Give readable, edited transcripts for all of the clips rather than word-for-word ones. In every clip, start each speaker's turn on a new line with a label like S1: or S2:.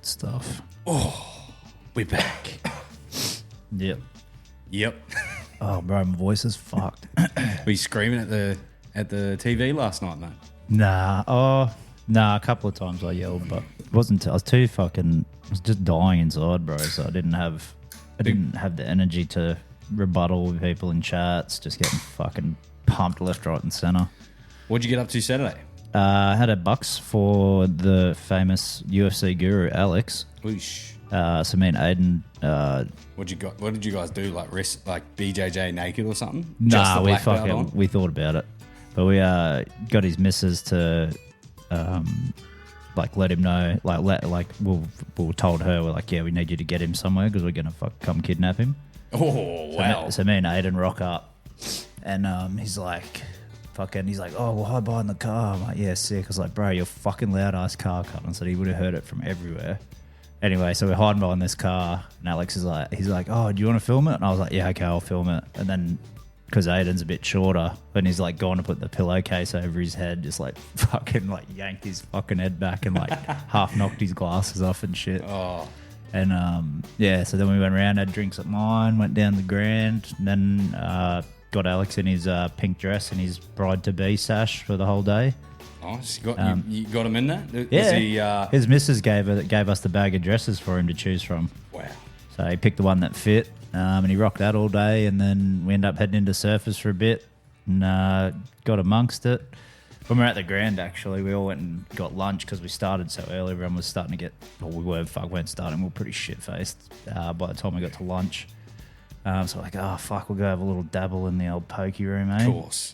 S1: Good stuff.
S2: Oh, we're back.
S1: Yep.
S2: Yep.
S1: Oh, bro, my voice is fucked.
S2: Were you screaming at the TV last night, mate?
S1: Nah. A couple of times I yelled, but it wasn't. I was too fucking. I was just dying inside, bro. So I didn't have the energy to rebuttal with people in chats. Just getting fucking pumped left, right, and center.
S2: What'd you get up to Saturday?
S1: I had a bucks for the famous UFC guru Alex.
S2: Whoosh.
S1: So me and Aiden.
S2: What did you guys do? Like BJJ naked or something?
S1: Nah, we thought about it, but we got his missus to let him know. We told her we're like, yeah, we need you to get him somewhere because we're gonna come kidnap him.
S2: Oh wow!
S1: So me and Aiden rock up, and he's like, oh, well, hide behind the car. I'm like, yeah, sick. I was like, bro, you're fucking loud ass car coming. So he would have heard it from everywhere. Anyway, so we're hiding behind this car, and Alex is like, he's like, oh, do you want to film it? And I was like, yeah, okay, I'll film it. And then, because Aiden's a bit shorter, and he's like gone to put the pillowcase over his head, just like fucking like yanked his fucking head back and like half knocked his glasses off and shit.
S2: Oh.
S1: And yeah, so then we went around, had drinks at mine, went down the Grand, and then got Alex in his pink dress and his bride-to-be sash for the whole day.
S2: Nice. You got him in there?
S1: Yeah. His missus gave us the bag of dresses for him to choose from.
S2: Wow.
S1: So he picked the one that fit, and he rocked that all day, and then we ended up heading into Surfers for a bit and got amongst it. When we were at the Grand, actually, we all went and got lunch because we started so early. Everyone was starting to get... Well, weren't starting. We were pretty shit-faced by the time we got to lunch. So we're like, oh, fuck, we'll go have a little dabble in the old pokey room, eh?
S2: Of course.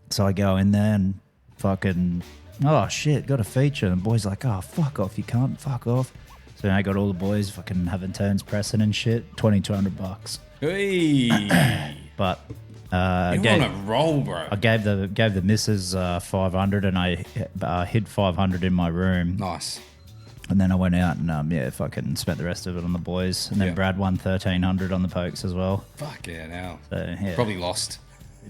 S1: So I go in there and fucking, oh, shit, got a feature. And the boy's like, oh, fuck off, you can't, fuck off. So I got all the boys fucking having turns pressing and shit, $2,200.
S2: Hey.
S1: But...
S2: You're on a roll, bro.
S1: I gave the missus 500 and I hid 500 in my room.
S2: Nice.
S1: And then I went out and fucking spent the rest of it on the boys. And then Brad won 1,300 on the pokes as well.
S2: Fuck yeah, now.
S1: So, yeah.
S2: Probably lost.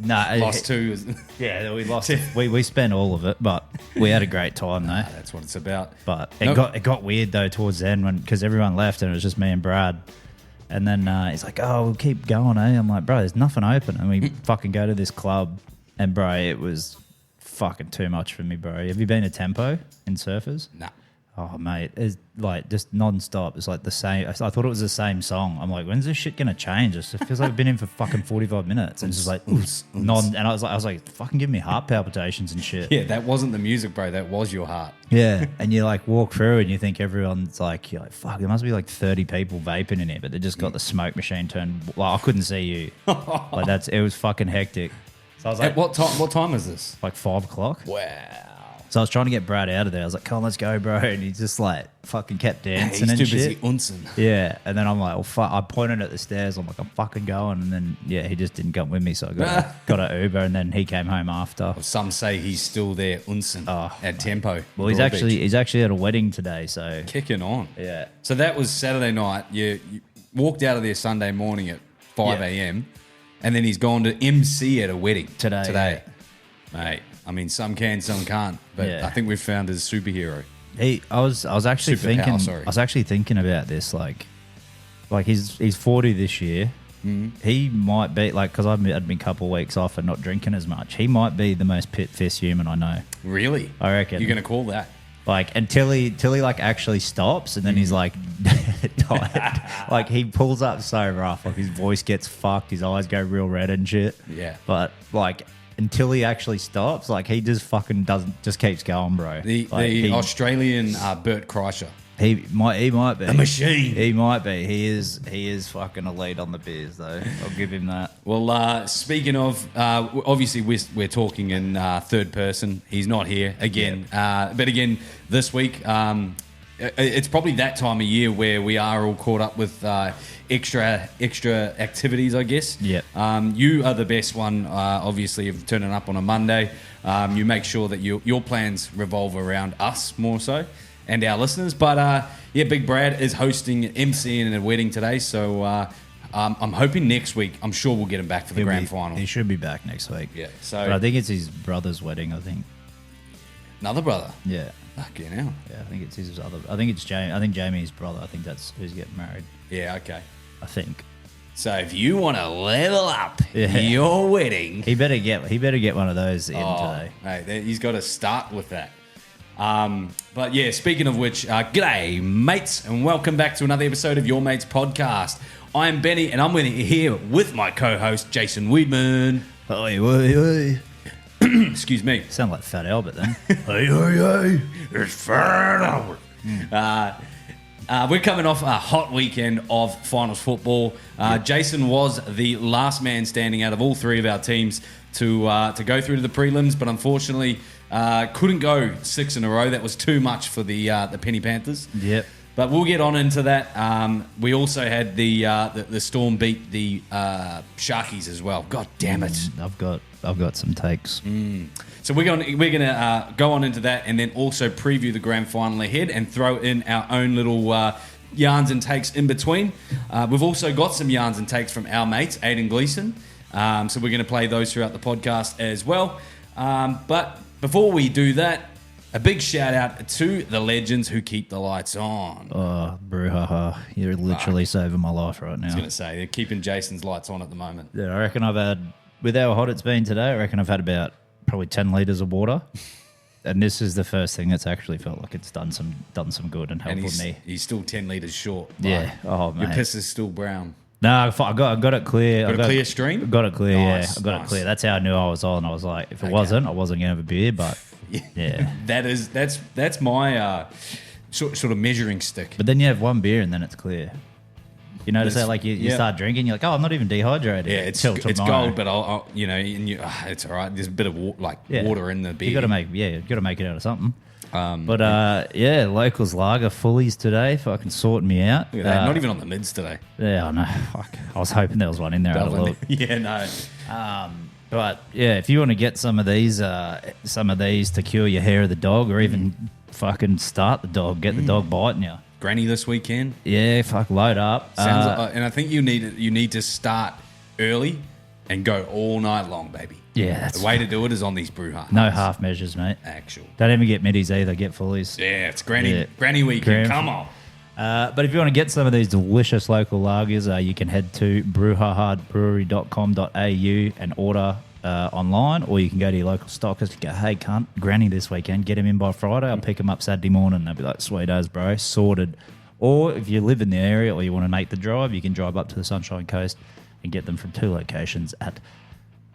S1: Lost
S2: too.
S1: Yeah, we lost. we spent all of it, but we had a great time though.
S2: That's what it's about.
S1: But it got weird though towards the end because everyone left and it was just me and Brad. And then he's like, oh, we'll keep going, eh? I'm like, bro, there's nothing open. And we fucking go to this club. And, bro, it was fucking too much for me, bro. Have you been to Tempo in Surfers?
S2: Nah.
S1: Oh, mate. It's like just non-stop. It's like the same. I thought it was the same song. I'm like, when's this shit going to change? It feels like I've been in for fucking 45 minutes. And it's just like, and I was like, fucking give me heart palpitations and shit.
S2: Yeah, that wasn't the music, bro. That was your heart.
S1: Yeah. And you like walk through and you think everyone's like, you're like, fuck, there must be like 30 people vaping in here, but they just got the smoke machine turned. Well, I couldn't see you. It was fucking hectic. So I was like,
S2: at what time is this?
S1: Like 5 o'clock.
S2: Wow.
S1: So I was trying to get Brad out of there. I was like, come on, let's go, bro. And he just like fucking kept dancing and shit.
S2: He's too busy unsing.
S1: Yeah. And then I'm like, well, fuck. I pointed at the stairs. I'm like, I'm fucking going. And then, yeah, he just didn't come with me. So I got an Uber and then he came home after.
S2: Well, some say he's still there unsing at Tempo.
S1: Well, he's actually at a wedding today. So
S2: kicking on.
S1: Yeah.
S2: So that was Saturday night. You walked out of there Sunday morning at 5 a.m. And then he's gone to MC at a wedding today. Yeah. Mate. I mean, some can, some can't. But I think we've found his superhero.
S1: I was actually thinking about this. Like he's 40 this year. Mm-hmm. He might be like, because I've had been a couple of weeks off and not drinking as much. He might be the most pit-fist human I know.
S2: Really?
S1: I reckon.
S2: You're going to call that?
S1: Like until he like actually stops and then he's like tired. Like he pulls up so rough. Like his voice gets fucked. His eyes go real red and shit.
S2: Yeah.
S1: But like, until he actually stops, like he just fucking just keeps going, bro.
S2: The Australian Bert Kreischer.
S1: He might be
S2: a machine.
S1: He might be. He is fucking elite on the beers though. I'll give him that.
S2: Well, speaking of, obviously we're talking in third person. He's not here again, but again this week. It's probably that time of year where we are all caught up with extra activities, I guess.
S1: Yeah.
S2: You are the best one, obviously, of turning up on a Monday. You make sure that your plans revolve around us more so and our listeners. But Big Brad is hosting MCing a wedding today, so I'm hoping next week. I'm sure we'll get him back for the grand final.
S1: He should be back next week.
S2: Yeah. So
S1: but I think it's his brother's wedding. I think.
S2: Another brother.
S1: Yeah.
S2: Fucking hell.
S1: Yeah, I think it's his other. I think it's Jamie. I think Jamie's brother. I think that's who's getting married.
S2: Yeah, okay.
S1: I think.
S2: So if you want to level up
S1: Yeah.
S2: your wedding,
S1: He better get one of those in today.
S2: Hey, he's got to start with that. But yeah, speaking of which, g'day, mates, and welcome back to another episode of Your Mates Podcast. I'm Benny, and I'm here with my co-host, Jason Weedman.
S1: Oi, oi, oi.
S2: Excuse me.
S1: Sound like Fat Albert then.
S2: Hey, hey, hey, it's Fat Albert. We're coming off a hot weekend of finals football. Jason was the last man standing out of all three of our teams to go through to the prelims, but unfortunately couldn't go 6 in a row. That was too much for the Penny Panthers.
S1: Yep.
S2: But we'll get on into that. We also had the Storm beat the Sharkies as well. God damn it!
S1: I've got some takes.
S2: So we're gonna go on into that, and then also preview the grand final ahead, and throw in our own little yarns and takes in between. We've also got some yarns and takes from our mates, Aiden Gleeson. So we're gonna play those throughout the podcast as well. But before we do that, a big shout out to the legends who keep the lights on.
S1: Oh, brouhaha. You're literally saving my life right now.
S2: I was going to say, they're keeping Jason's lights on at the moment.
S1: Yeah, I reckon I've had, with how hot it's been today, I reckon I've had about probably 10 litres of water. And this is the first thing that's actually felt like it's done some good and helped with me.
S2: He's still 10 litres short.
S1: Yeah. Oh, man.
S2: Your piss is still brown.
S1: No, I got it clear.
S2: Got a clear stream?
S1: Got it clear,
S2: Nice,
S1: yeah. I got
S2: nice.
S1: it clear. That's how I knew I was on. I was like, if it wasn't, I wasn't going to have a beer, but yeah.
S2: That's my sort of measuring stick.
S1: But then you have one beer and then it's clear. You notice that, like, you start drinking, you're like, oh, I'm not even dehydrated.
S2: Yeah, it's gold, but I'll it's all right. There's a bit of water in the beer.
S1: You got to make it out of something. Locals lager fullies today, fucking sorting me out.
S2: Look at that. Not even on the mids today.
S1: Yeah, I know. Fuck. I was hoping there was one in there.
S2: Yeah, no.
S1: But yeah, if you want to get some of these to cure your hair of the dog, or even fucking start the dog, get the dog biting you.
S2: Granny this weekend.
S1: Yeah, fuck, load up.
S2: And I think you need to start early and go all night long, baby.
S1: Yeah, that's
S2: the way to do it is on these brouhahas.
S1: No half measures, mate.
S2: Actual.
S1: Don't even get middies either. Get fullies.
S2: Yeah, it's granny weekend. Come on.
S1: But if you want to get some of these delicious local lagers, you can head to brewhahardbrewery.com.au and order online, or you can go to your local stockist and go, hey, cunt, granny this weekend, get him in by Friday. I'll pick him up Saturday morning. They'll be like, sweet as, bro, sorted. Or if you live in the area or you want to make the drive, you can drive up to the Sunshine Coast and get them from 2 locations at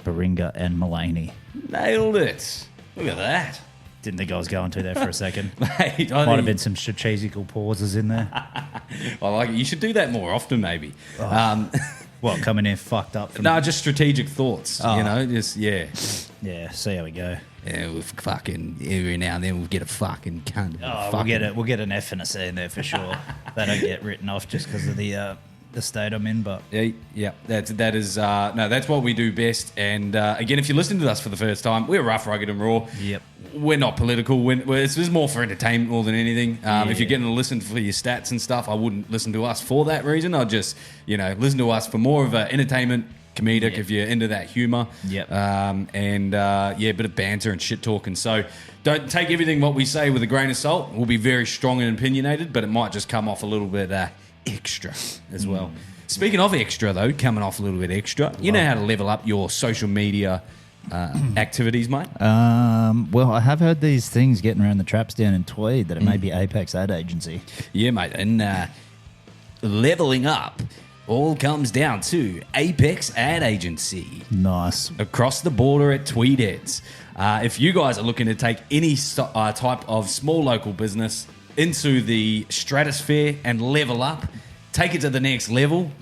S1: Baringa and Mullaney.
S2: Nailed it. Look at that.
S1: Didn't think I was going to there for a second.
S2: Mate,
S1: Might have been some strategical pauses in there.
S2: I like it. You should do that more often, maybe.
S1: What, coming in fucked up?
S2: No, just strategic thoughts. Just
S1: Yeah, see how we go.
S2: Yeah, we'll fucking every now and then we'll get a fucking cunt.
S1: We'll get an F and a C in there for sure. They don't get written off just because of the state I'm in, but that's what we do best. And again, if you're listening to us for the first time, we're rough, rugged, and raw. Yep.
S2: We're not political. This is more for entertainment more than anything. If you're getting to listen for your stats and stuff, I wouldn't listen to us for that reason. I'd just listen to us for more of an entertainment, comedic, if you're into that humour.
S1: Yep.
S2: A bit of banter and shit talking. So don't take everything what we say with a grain of salt. We'll be very strong and opinionated, but it might just come off a little bit extra as well. Speaking of extra, though, coming off a little bit extra, you know how to level up your social media activities, mate?
S1: Well, I have heard these things getting around the traps down in Tweed that it may be Apex Ad Agency.
S2: Yeah, mate. And leveling up all comes down to Apex Ad Agency.
S1: Nice.
S2: Across the border at Tweedheads. If you guys are looking to take any type of small local business into the stratosphere and level up, take it to the next level,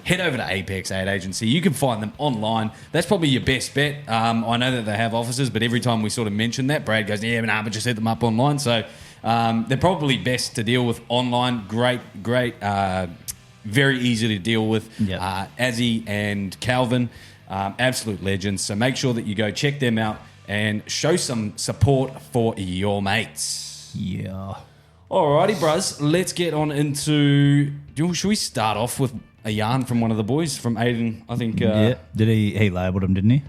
S2: head over to Apex Ad Agency. You can find them online. That's probably your best bet. I know that they have offices, but every time we sort of mention that, Brad goes, but just hit them up online. So they're probably best to deal with online. Great, very easy to deal with.
S1: Yep.
S2: Azzy and Calvin, absolute legends. So make sure that you go check them out and show some support for your mates.
S1: Yeah.
S2: Alrighty, bruz. Let's get on into... Should we start off with a yarn from one of the boys, from Aiden? I think...
S1: Did he labelled him, didn't he?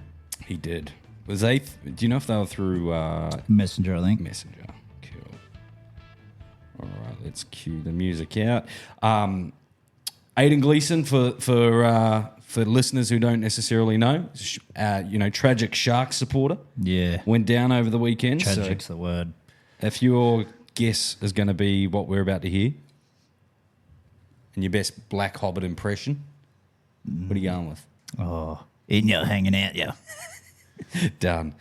S2: He did. Was they? Do you know if they were through
S1: Messenger, I think.
S2: Messenger? Cool. All right, let's cue the music out. Aidan Gleeson for listeners who don't necessarily know, tragic Sharks supporter.
S1: Yeah.
S2: Went down over the weekend.
S1: Tragic's
S2: so
S1: the word.
S2: if your guess is going to be what we're about to hear, and your best Black Hobbit impression, what are you going with?
S1: Oh, eating you, hanging out, yeah.
S2: Done.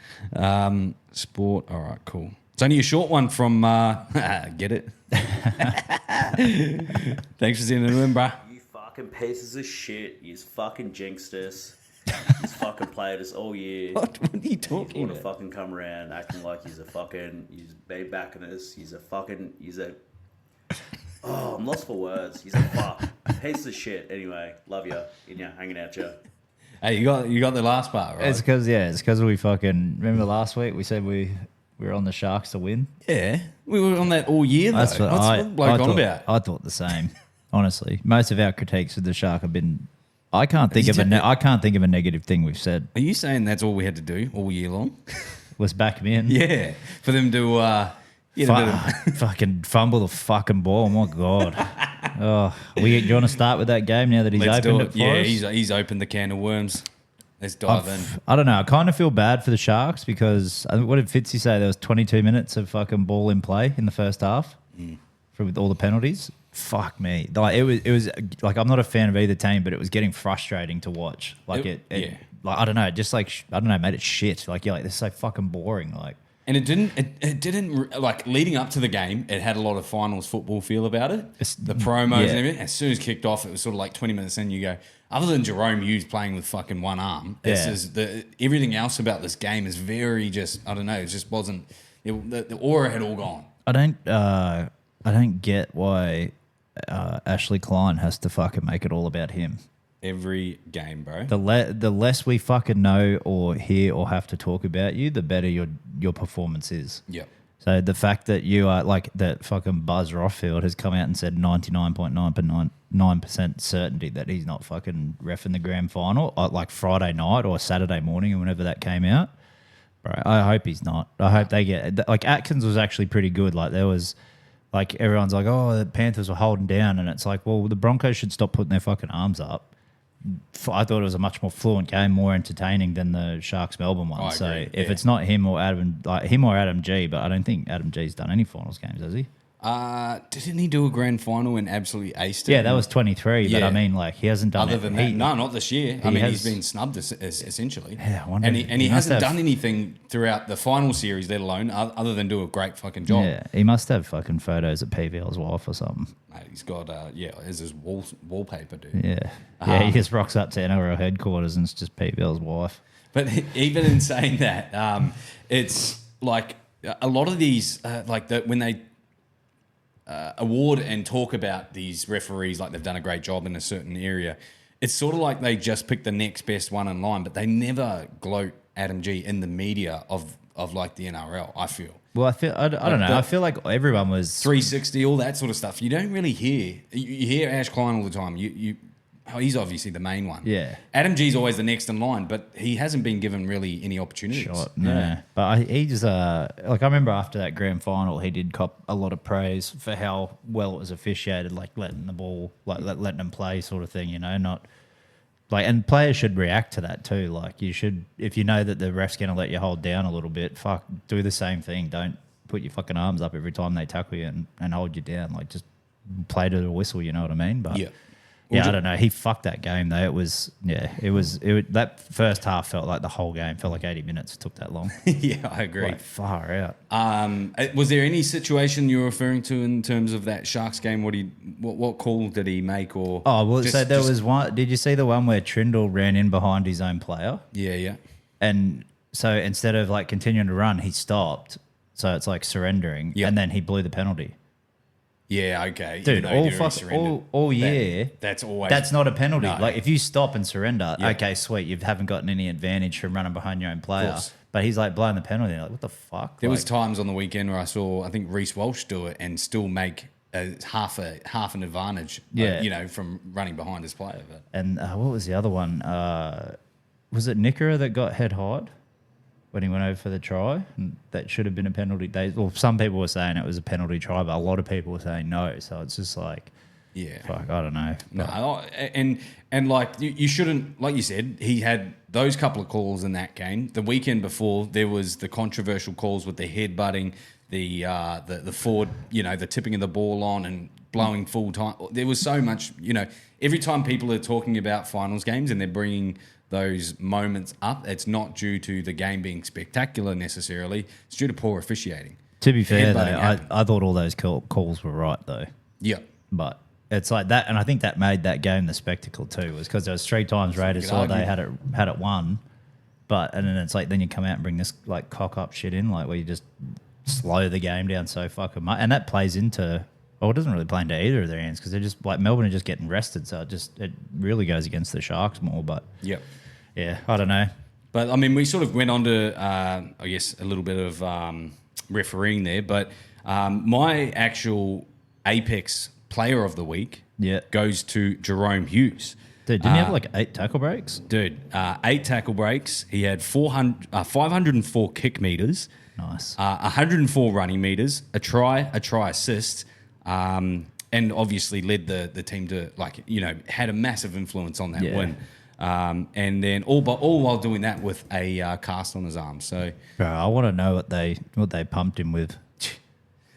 S2: Sport. All right, cool. It's only a short one from get it. Thanks for sending it in, bruh.
S3: You fucking pieces of shit. You fucking jinxed us. You fucking played us all year.
S2: What are you talking
S3: You want to
S2: about?
S3: fucking come around acting like he's a fucking, he's been backing us. He's a fucking, oh, I'm lost for words. He's a fuck. Piece of shit. Anyway, love you. In ya, hanging out ya.
S2: Hey, you got the last part, right?
S1: It's because we fucking remember last week we said we were on the Sharks to win.
S2: Yeah, we were on that all year, though.
S1: That's what
S2: What's
S1: I
S2: bloke on
S1: thought,
S2: about?
S1: I thought the same. Honestly, most of our critiques of the Shark have been. I can't think of a negative thing we've said.
S2: Are you saying that's all we had to do all year long?
S1: Was back me in.
S2: Yeah, for them to
S1: fucking fumble the fucking ball. My God. Oh, do you want to start with that game now that he's
S2: let's do
S1: opened
S2: it.
S1: it for
S2: Yeah,
S1: us?
S2: he's opened the can of worms. Let's dive in.
S1: I don't know. I kind of feel bad for the Sharks because what did Fitzy say? There was 22 minutes of fucking ball in play in the first half with all the penalties. Fuck me. Like it was like I'm not a fan of either team, but it was getting frustrating to watch. Like
S2: yeah.
S1: Like I don't know, just like I don't know, made it shit. Like you're like this is so fucking boring. Like.
S2: And it didn't like leading up to the game. It had a lot of finals football feel about it. The promos and everything. As soon as it kicked off, it was sort of like 20 minutes in. You go, other than Jerome Hughes playing with fucking one arm, everything else about this game is very just. I don't know. It just wasn't. The aura had all gone.
S1: I don't get why Ashley Klein has to fucking make it all about him.
S2: Every game, bro.
S1: The less we fucking know or hear or have to talk about you, the better your performance is.
S2: Yep.
S1: So the fact that you are like that fucking Buzz Rothfield has come out and said 99.9% certainty that he's not fucking reffing the grand final like Friday night or Saturday morning or whenever that came out. Bro, I hope he's not. I hope they get like Atkins was actually pretty good. Like there was like everyone's like, oh, the Panthers were holding down, and it's like, well, the Broncos should stop putting their fucking arms up. I thought it was a much more fluent game, more entertaining than the Sharks Melbourne one. So if it's not him or Adam G, but I don't think Adam G's done any finals games, has he?
S2: Didn't he do a grand final and absolutely aced it?
S1: Yeah, that was 23.
S2: Yeah.
S1: But I mean, like he hasn't done
S2: Other than that, no, not this year. He's been snubbed essentially.
S1: Yeah, I wonder,
S2: and he hasn't done anything throughout the final series, let alone other than do a great fucking job.
S1: Yeah, he must have fucking photos of PVL's wife or something.
S2: Mate, he's got as his wallpaper, dude.
S1: Yeah, he just rocks up to NRL headquarters and it's just PVL's wife.
S2: But even in saying that, it's like a lot of these when they award and talk about these referees like they've done a great job in a certain area, it's sort of like they just pick the next best one in line, but they never gloat Adam G in the media of like the NRL, I feel.
S1: Well, I don't know. I feel like everyone was
S2: 360, all that sort of stuff. You don't really hear. You hear Ash Klein all the time. He's obviously the main one.
S1: Yeah.
S2: Adam G's always the next in line, but he hasn't been given really any opportunities.
S1: shot. No. But he's like I remember after that grand final, he did cop a lot of praise for how well it was officiated, like letting the ball, like letting them play, sort of thing. You know, not like, and players should react to that too. Like you should, if you know that the ref's going to let you hold down a little bit, do the same thing. Don't put your fucking arms up every time they tackle you and hold you down. Like just play to the whistle. You know what I mean? But
S2: yeah.
S1: I don't know. He fucked that game though. It was that first half felt like the whole game. Felt like 80 minutes. It took that long.
S2: Yeah, I agree.
S1: Like, far out.
S2: Was there any situation you were referring to in terms of that Sharks game? What call did he make? Or
S1: was one. Did you see the one where Trindle ran in behind his own player?
S2: Yeah.
S1: And so instead of like continuing to run, he stopped. So it's like surrendering, and then he blew the penalty.
S2: Yeah, okay.
S1: Dude, all year, that's not a penalty.
S2: No.
S1: Like if you stop and surrender, okay, sweet, you haven't gotten any advantage from running behind your own player. But he's like blowing the penalty. Like what the fuck?
S2: There was times on the weekend where I saw, I think Reece Walsh do it and still make half an advantage. From running behind his player. But.
S1: And what was the other one? Was it Nickera that got head hard? when he went over for the try. And that should have been a penalty. Well, some people were saying it was a penalty try, but a lot of people were saying no. So it's just like,
S2: yeah,
S1: fuck, I don't know.
S2: No, and like you shouldn't, like you said, he had those couple of calls in that game. The weekend before, there was the controversial calls with the headbutting, the forward, the tipping of the ball on and blowing full time. There was so much, every time people are talking about finals games and they're bringing those moments up, it's not due to the game being spectacular necessarily. It's due to poor officiating.
S1: To be fair, though, I thought all those calls were right, though.
S2: Yeah.
S1: But it's like that, and I think that made that game the spectacle too, was because there was 3 times Raiders saw they had it won, and then it's like then you come out and bring this like cock up shit in, like where you just slow the game down so fucking much, and that plays into. Well, it doesn't really play into either of their hands because they're just like Melbourne are just getting rested, so it really goes against the Sharks more. But
S2: yeah,
S1: I don't know.
S2: But I mean, we sort of went on to I guess a little bit of refereeing there, but my actual Apex Player of the Week goes to Jerome Hughes.
S1: Dude, didn't he have like 8 tackle breaks?
S2: Dude, 8 tackle breaks. He had 504 kick meters.
S1: Nice.
S2: 104 running meters, a try assist, and obviously led the team to had a massive influence on that win. And then all while doing that with a cast on his arm. So,
S1: bro, I want to know what they pumped him with.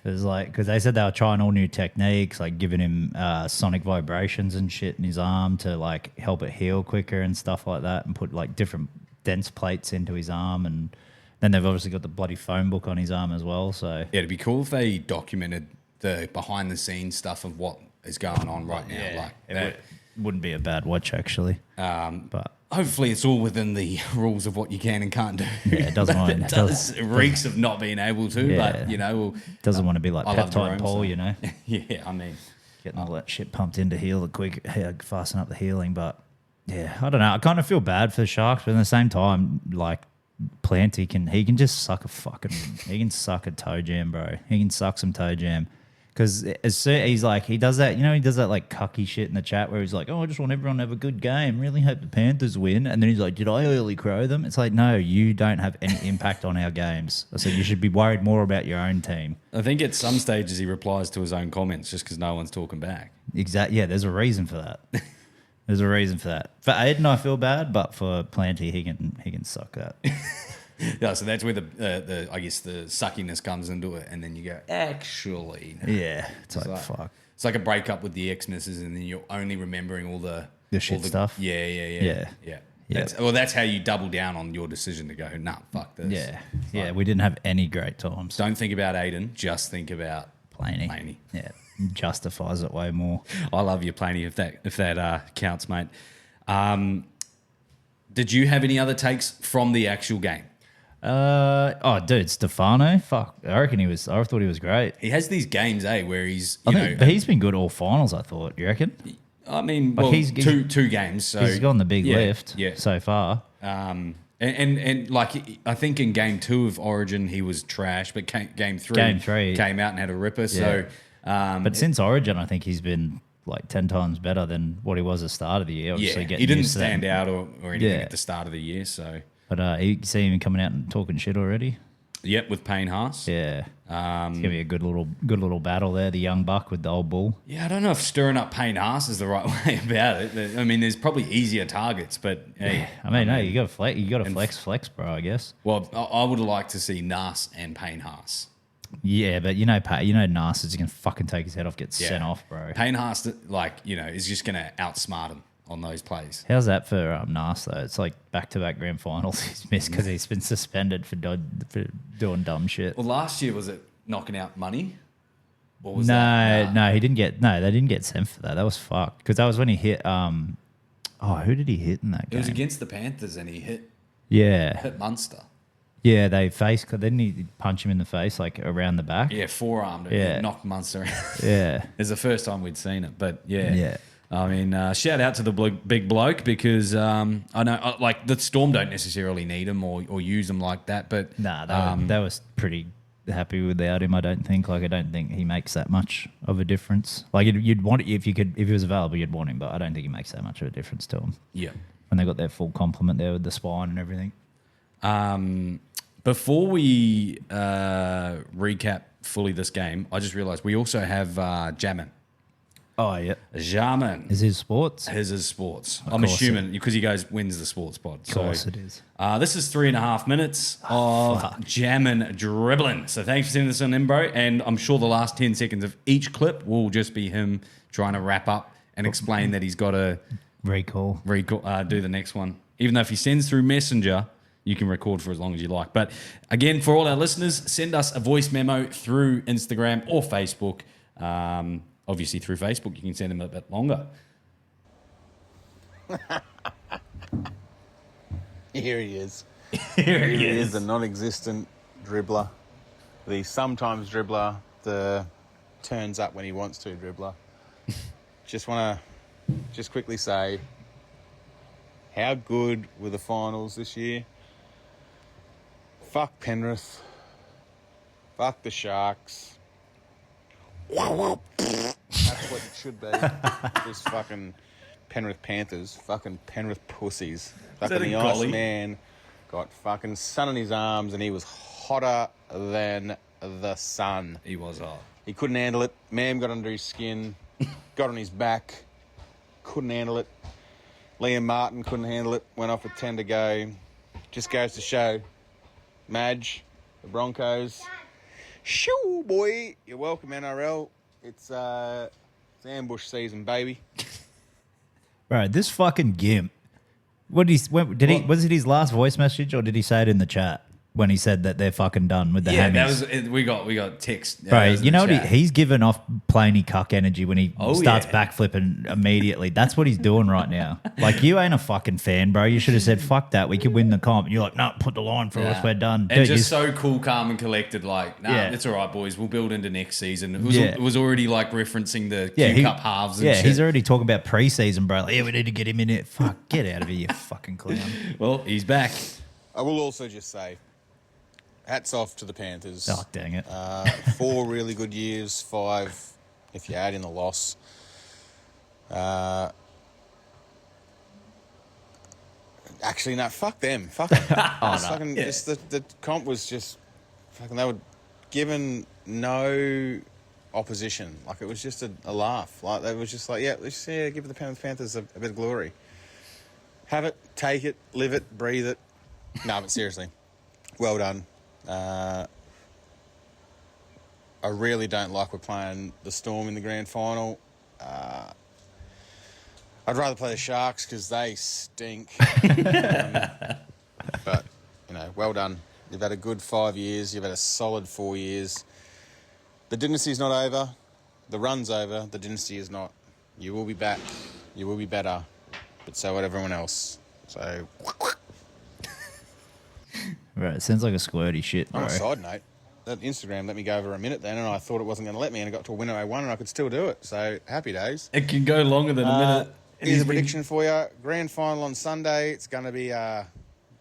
S1: It was like because they said they were trying all new techniques, like giving him sonic vibrations and shit in his arm to like help it heal quicker and stuff like that, and put like different dense plates into his arm, and then they've obviously got the bloody phone book on his arm as well. So
S2: yeah, it'd be cool if they documented the behind the scenes stuff of what is going on right now.
S1: Yeah,
S2: like
S1: it wouldn't be a bad watch actually. But
S2: hopefully it's all within the rules of what you can and can't do.
S1: Yeah, it doesn't want
S2: it reeks of not being able to, but
S1: doesn't want to be like peptide Paul,
S2: Yeah, I mean,
S1: getting all that shit pumped in to heal the quick, fasten up the healing. But yeah, I don't know. I kind of feel bad for the Sharks, but at the same time, like Planty he can just suck he can suck a toe jam, bro. He can suck some toe jam. Because he's like, he does that, he does that like cucky shit in the chat where he's like, oh, I just want everyone to have a good game. Really hope the Panthers win. And then he's like, did I early crow them? It's like, no, you don't have any impact on our games. I said, you should be worried more about your own team.
S2: I think at some stages he replies to his own comments just because no one's talking back.
S1: Exactly. Yeah, there's a reason for that. There's a reason for that. For Aiden, I feel bad, but for Planty, he can suck that.
S2: Yeah, so that's where the I guess the suckiness comes into it, and then you go, actually, no.
S1: Yeah, it's like fuck.
S2: It's like a breakup with the ex-misses, and then you're only remembering all the
S1: shit stuff.
S2: Yeah. That's how you double down on your decision to go, nah, fuck this.
S1: Yeah, we didn't have any great times.
S2: Don't think about Aiden, just think about
S1: Planey. Yeah, justifies it way more.
S2: I love you, Planey, if that counts, mate. Did you have any other takes from the actual game?
S1: Dude, Stefano. Fuck, I thought he was great.
S2: He has these games, where he's.
S1: But he's been good all finals. I thought. You reckon?
S2: I mean, like he's two games. So
S1: he's gone the big lift. So far.
S2: And like I think in game 2 of Origin he was trash, but game 3 came out and had a ripper. So,
S1: but since Origin, I think he's been like 10 times better than what he was at the start of the year. Obviously,
S2: he didn't stand out or anything at the start of the year. So.
S1: But you see him coming out and talking shit already.
S2: Yep, with Payne Haas.
S1: Yeah, it's gonna be a good little battle there. The young buck with the old bull.
S2: Yeah, I don't know if stirring up Payne Haas is the right way about it. I mean, there's probably easier targets, but hey,
S1: you got to flex, bro. I guess.
S2: Well, I would like to see Nas and Payne Haas.
S1: Yeah, but Nas is gonna fucking take his head off, get sent off, bro.
S2: Payne Haas, is just gonna outsmart him on those plays.
S1: How's that for Nas though? It's like back-to-back grand finals he's missed because he's been suspended for doing dumb shit.
S2: Well, last year was it knocking out money?
S1: Or was no, he didn't get. No, they didn't get sent for that. That was fucked because that was when he hit. Who did he hit in that game?
S2: It was against the Panthers, and he hit Munster.
S1: Yeah, they didn't he punch him in the face like around the back?
S2: Yeah, forearmed it. Yeah, knocked Munster out.
S1: Yeah,
S2: it's the first time we'd seen it, but yeah. I mean, shout out to the big bloke because I know like the Storm don't necessarily need him or use him like that, but
S1: they was pretty happy without him. I don't think he makes that much of a difference. Like you'd want if he was available, you'd want him, but I don't think he makes that much of a difference to him.
S2: Yeah,
S1: when they got their full complement there with the spine and everything.
S2: Before we recap fully this game, I just realised we also have Jamin.
S1: Oh, yeah.
S2: Jamin.
S1: Is his sports?
S2: His is sports.
S1: Of
S2: I'm
S1: course
S2: assuming because he wins the sports pod.
S1: Of course it is.
S2: This is 3.5 minutes of Jamin dribbling. So thanks for sending this in, bro. And I'm sure the last 10 seconds of each clip will just be him trying to wrap up and explain that he's got to
S1: Recall.
S2: do the next one. Even though if he sends through Messenger, you can record for as long as you like. But again, for all our listeners, send us a voice memo through Instagram or Facebook. Obviously, through Facebook, you can send them a bit longer.
S4: Here he is.
S2: Here he
S4: is, the non-existent dribbler, the sometimes dribbler, the turns up when he wants to dribbler. Just want to quickly say, how good were the finals this year? Fuck Penrith. Fuck the Sharks. That's what it should be. This fucking Penrith Panthers, fucking Penrith pussies. Fucking the Ice Man got fucking sun in his arms and he was hotter than the sun.
S2: He was hot.
S4: He couldn't handle it. Mam got under his skin, got on his back, couldn't handle it. Liam Martin couldn't handle it, went off with 10 to go. Just goes to show, Madge, the Broncos, shoo, boy, you're welcome, NRL. It's ambush season, baby.
S1: Bro, this fucking gimp. Was it his last voice message or did he say it in the chat when he said that they're fucking done with the hammies?
S2: That was we got text.
S1: Bro, you know what he's giving off plainy cuck energy when he starts backflipping immediately. That's what he's doing right now. Like, you ain't a fucking fan, bro. You should have said, fuck that, we could win the comp. And you're like, no, put the line for us, we're done.
S2: And just so cool, calm and collected, like, it's all right, boys, we'll build into next season. It was already like referencing the Q Cup halves and shit.
S1: He's already talking about preseason, bro. Like, we need to get him in it. Fuck, get out of here, you fucking clown.
S2: Well, he's back.
S4: I will also just say, hats off to the Panthers.
S1: Oh, dang it.
S4: 4 really good years, 5 if you add in the loss. Actually, no, fuck them. Fuck them. Just the comp was just fucking, they were given no opposition. Like, it was just a laugh. Like, they was just like, let's give the Panthers a bit of glory. Have it, take it, live it, breathe it. No, but seriously, well done. I really don't like we're playing the Storm in the grand final. I'd rather play the Sharks because they stink. But, well done. You've had a good 5 years. You've had a solid 4 years. The dynasty's not over. The run's over. The dynasty is not. You will be back. You will be better. But so would everyone else. So...
S1: Right, it sounds like a squirty shit, bro.
S4: On a side note, that Instagram let me go over a minute then, and I thought it wasn't going to let me, and it got to a winner 01, and I could still do it. So, happy days.
S2: It can go longer than a minute.
S4: Here's a prediction for you. Grand final on Sunday. It's going to be a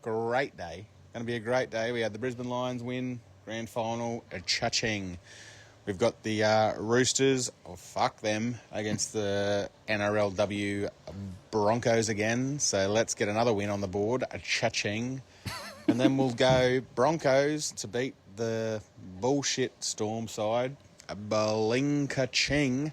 S4: great day. Going to be a great day. We had the Brisbane Lions win. Grand final. Cha-ching. We've got the Roosters, fuck them, against the NRLW Broncos again. So, let's get another win on the board. Cha-ching. And then we'll go Broncos to beat the bullshit Storm side. Bling-ka-ching.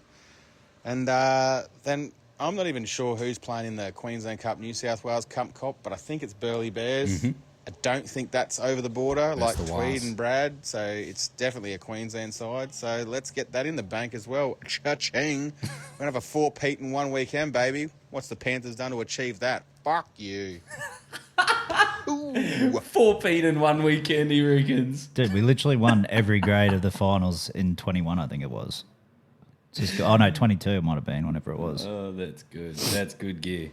S4: And then I'm not even sure who's playing in the Queensland Cup, New South Wales Cup comp, but I think it's Burleigh Bears. Mm-hmm. I don't think that's over the border like Tweed and Brad. So it's definitely a Queensland side. So let's get that in the bank as well. Cha-ching. We're going to have a 4-peat in 1 weekend, baby. What's the Panthers done to achieve that? Fuck you.
S2: 4-peat in 1 weekend, he reckons.
S1: Dude, we literally won every grade of the finals in 21, I think it was. 22 it might have been, whenever it was.
S2: Oh, that's good. That's good gear.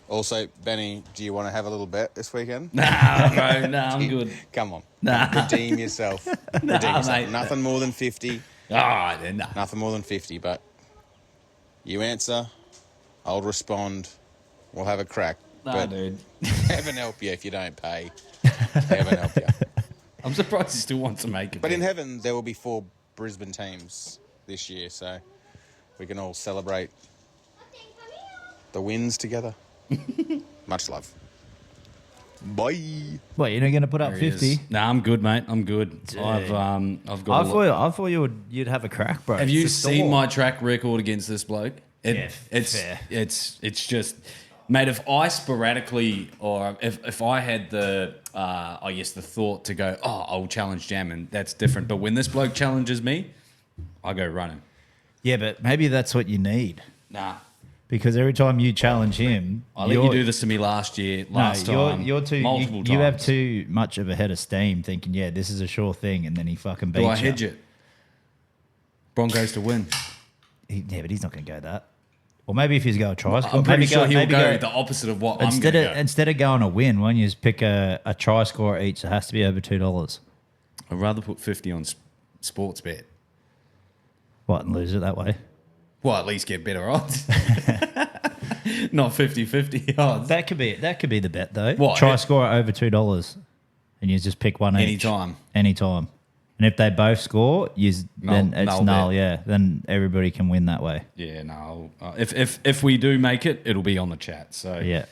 S4: Also, Benny, do you want to have a little bet this weekend?
S2: Nah, bro. Nah, I'm good.
S4: Come on.
S2: Nah.
S4: Redeem yourself. Redeem yourself.
S2: Mate.
S4: Nothing more than 50.
S2: Nah.
S4: Nothing more than 50, but you answer, I'll respond, we'll have a crack.
S2: Nah, dude.
S4: Heaven help you if you don't pay. Heaven help you.
S2: I'm surprised he still wants to make it.
S4: But in heaven, there will be 4 Brisbane teams this year, so we can all celebrate the wins together. Much love. Bye.
S1: What, you're not going to put up
S2: There he
S1: 50?
S2: is. Nah, I'm good, mate. I'm good. I've got.
S1: I thought you'd have a crack, bro.
S2: Have you
S1: It's a
S2: seen
S1: store.
S2: my track record against this bloke?
S1: Yeah,
S2: it's
S1: fair.
S2: it's just, mate. If I sporadically, or if I had the I guess the thought to go, oh, I'll challenge Jam, and that's different. But when this bloke challenges me, I go running.
S1: Yeah, but maybe that's what you need.
S2: Nah,
S1: Because every time you challenge him,
S2: I let you do this to me last time.
S1: You're too.
S2: multiple
S1: You
S2: times.
S1: have too much of a head of steam, thinking, yeah, this is a sure thing, and then he fucking beats
S2: Do
S1: you.
S2: I hedge it? Broncos to win.
S1: Yeah, but he's not going to go that. Or maybe if he's going to try score,
S2: I'm pretty
S1: maybe
S2: sure he'll
S1: maybe
S2: go the opposite of what I'm
S1: instead
S2: going
S1: of
S2: to go.
S1: instead of going a win, why don't you just pick a try score each? It has to be over $2.
S2: I'd rather put 50 on sports bet.
S1: What, and lose it that way?
S2: Well, at least get better odds. Not 50-50 odds.
S1: That could be the bet though.
S2: What?
S1: Try score over $2, and you just pick one each. Anytime. And if they both score, then it's
S2: null
S1: null.
S2: bet.
S1: Yeah, then everybody can win that way.
S2: Yeah, no. If we do make it, it'll be on the chat. So
S1: Yeah.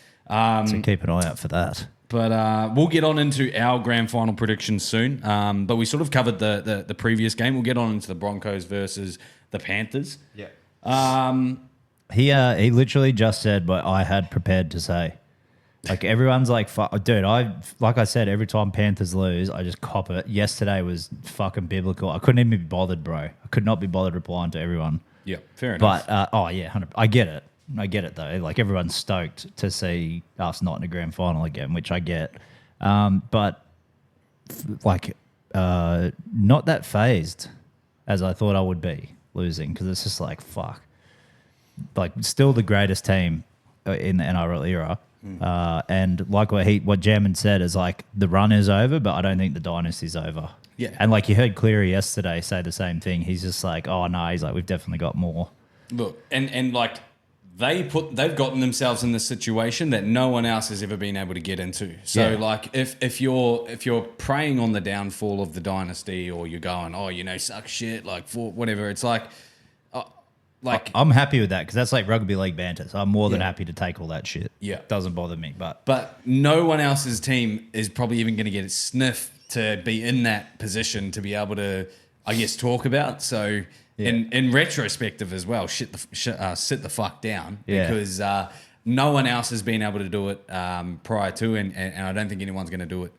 S1: So keep an eye out for that.
S2: But we'll get on into our grand final predictions soon. But we sort of covered the previous game. We'll get on into the Broncos versus the Panthers.
S1: Yeah. He literally just said what I had prepared to say. Like everyone's like, dude, like I said, every time Panthers lose, I just cop it. Yesterday was fucking biblical. I couldn't even be bothered, bro. I could not be bothered replying to everyone.
S2: Yeah, fair enough.
S1: But, 100%. I get it though. Like everyone's stoked to see us not in the grand final again, which I get. But not that phased as I thought I would be losing, because it's just like, fuck. Like still the greatest team in the NRL era. And like what Jamin said is like the run is over, but I don't think the dynasty's over.
S2: Yeah.
S1: And like you heard Cleary yesterday say the same thing. He's just like, oh no, he's like, we've definitely got more.
S2: Look, and like they've gotten themselves in this situation that no one else has ever been able to get into. So
S1: Yeah.
S2: like if you're preying on the downfall of the dynasty, or you're going, oh, suck shit, like for whatever, it's like
S1: I'm happy with that because that's like rugby league banter. So I'm more than
S2: Yeah.
S1: happy to take all that shit.
S2: Yeah.
S1: Doesn't bother me.
S2: But no one else's team is probably even going to get a sniff to be in that position to be able to, I guess, talk about. So
S1: Yeah.
S2: in retrospective as well, sit the fuck down,
S1: Yeah.
S2: because no one else has been able to do it prior to, and I don't think anyone's going to do it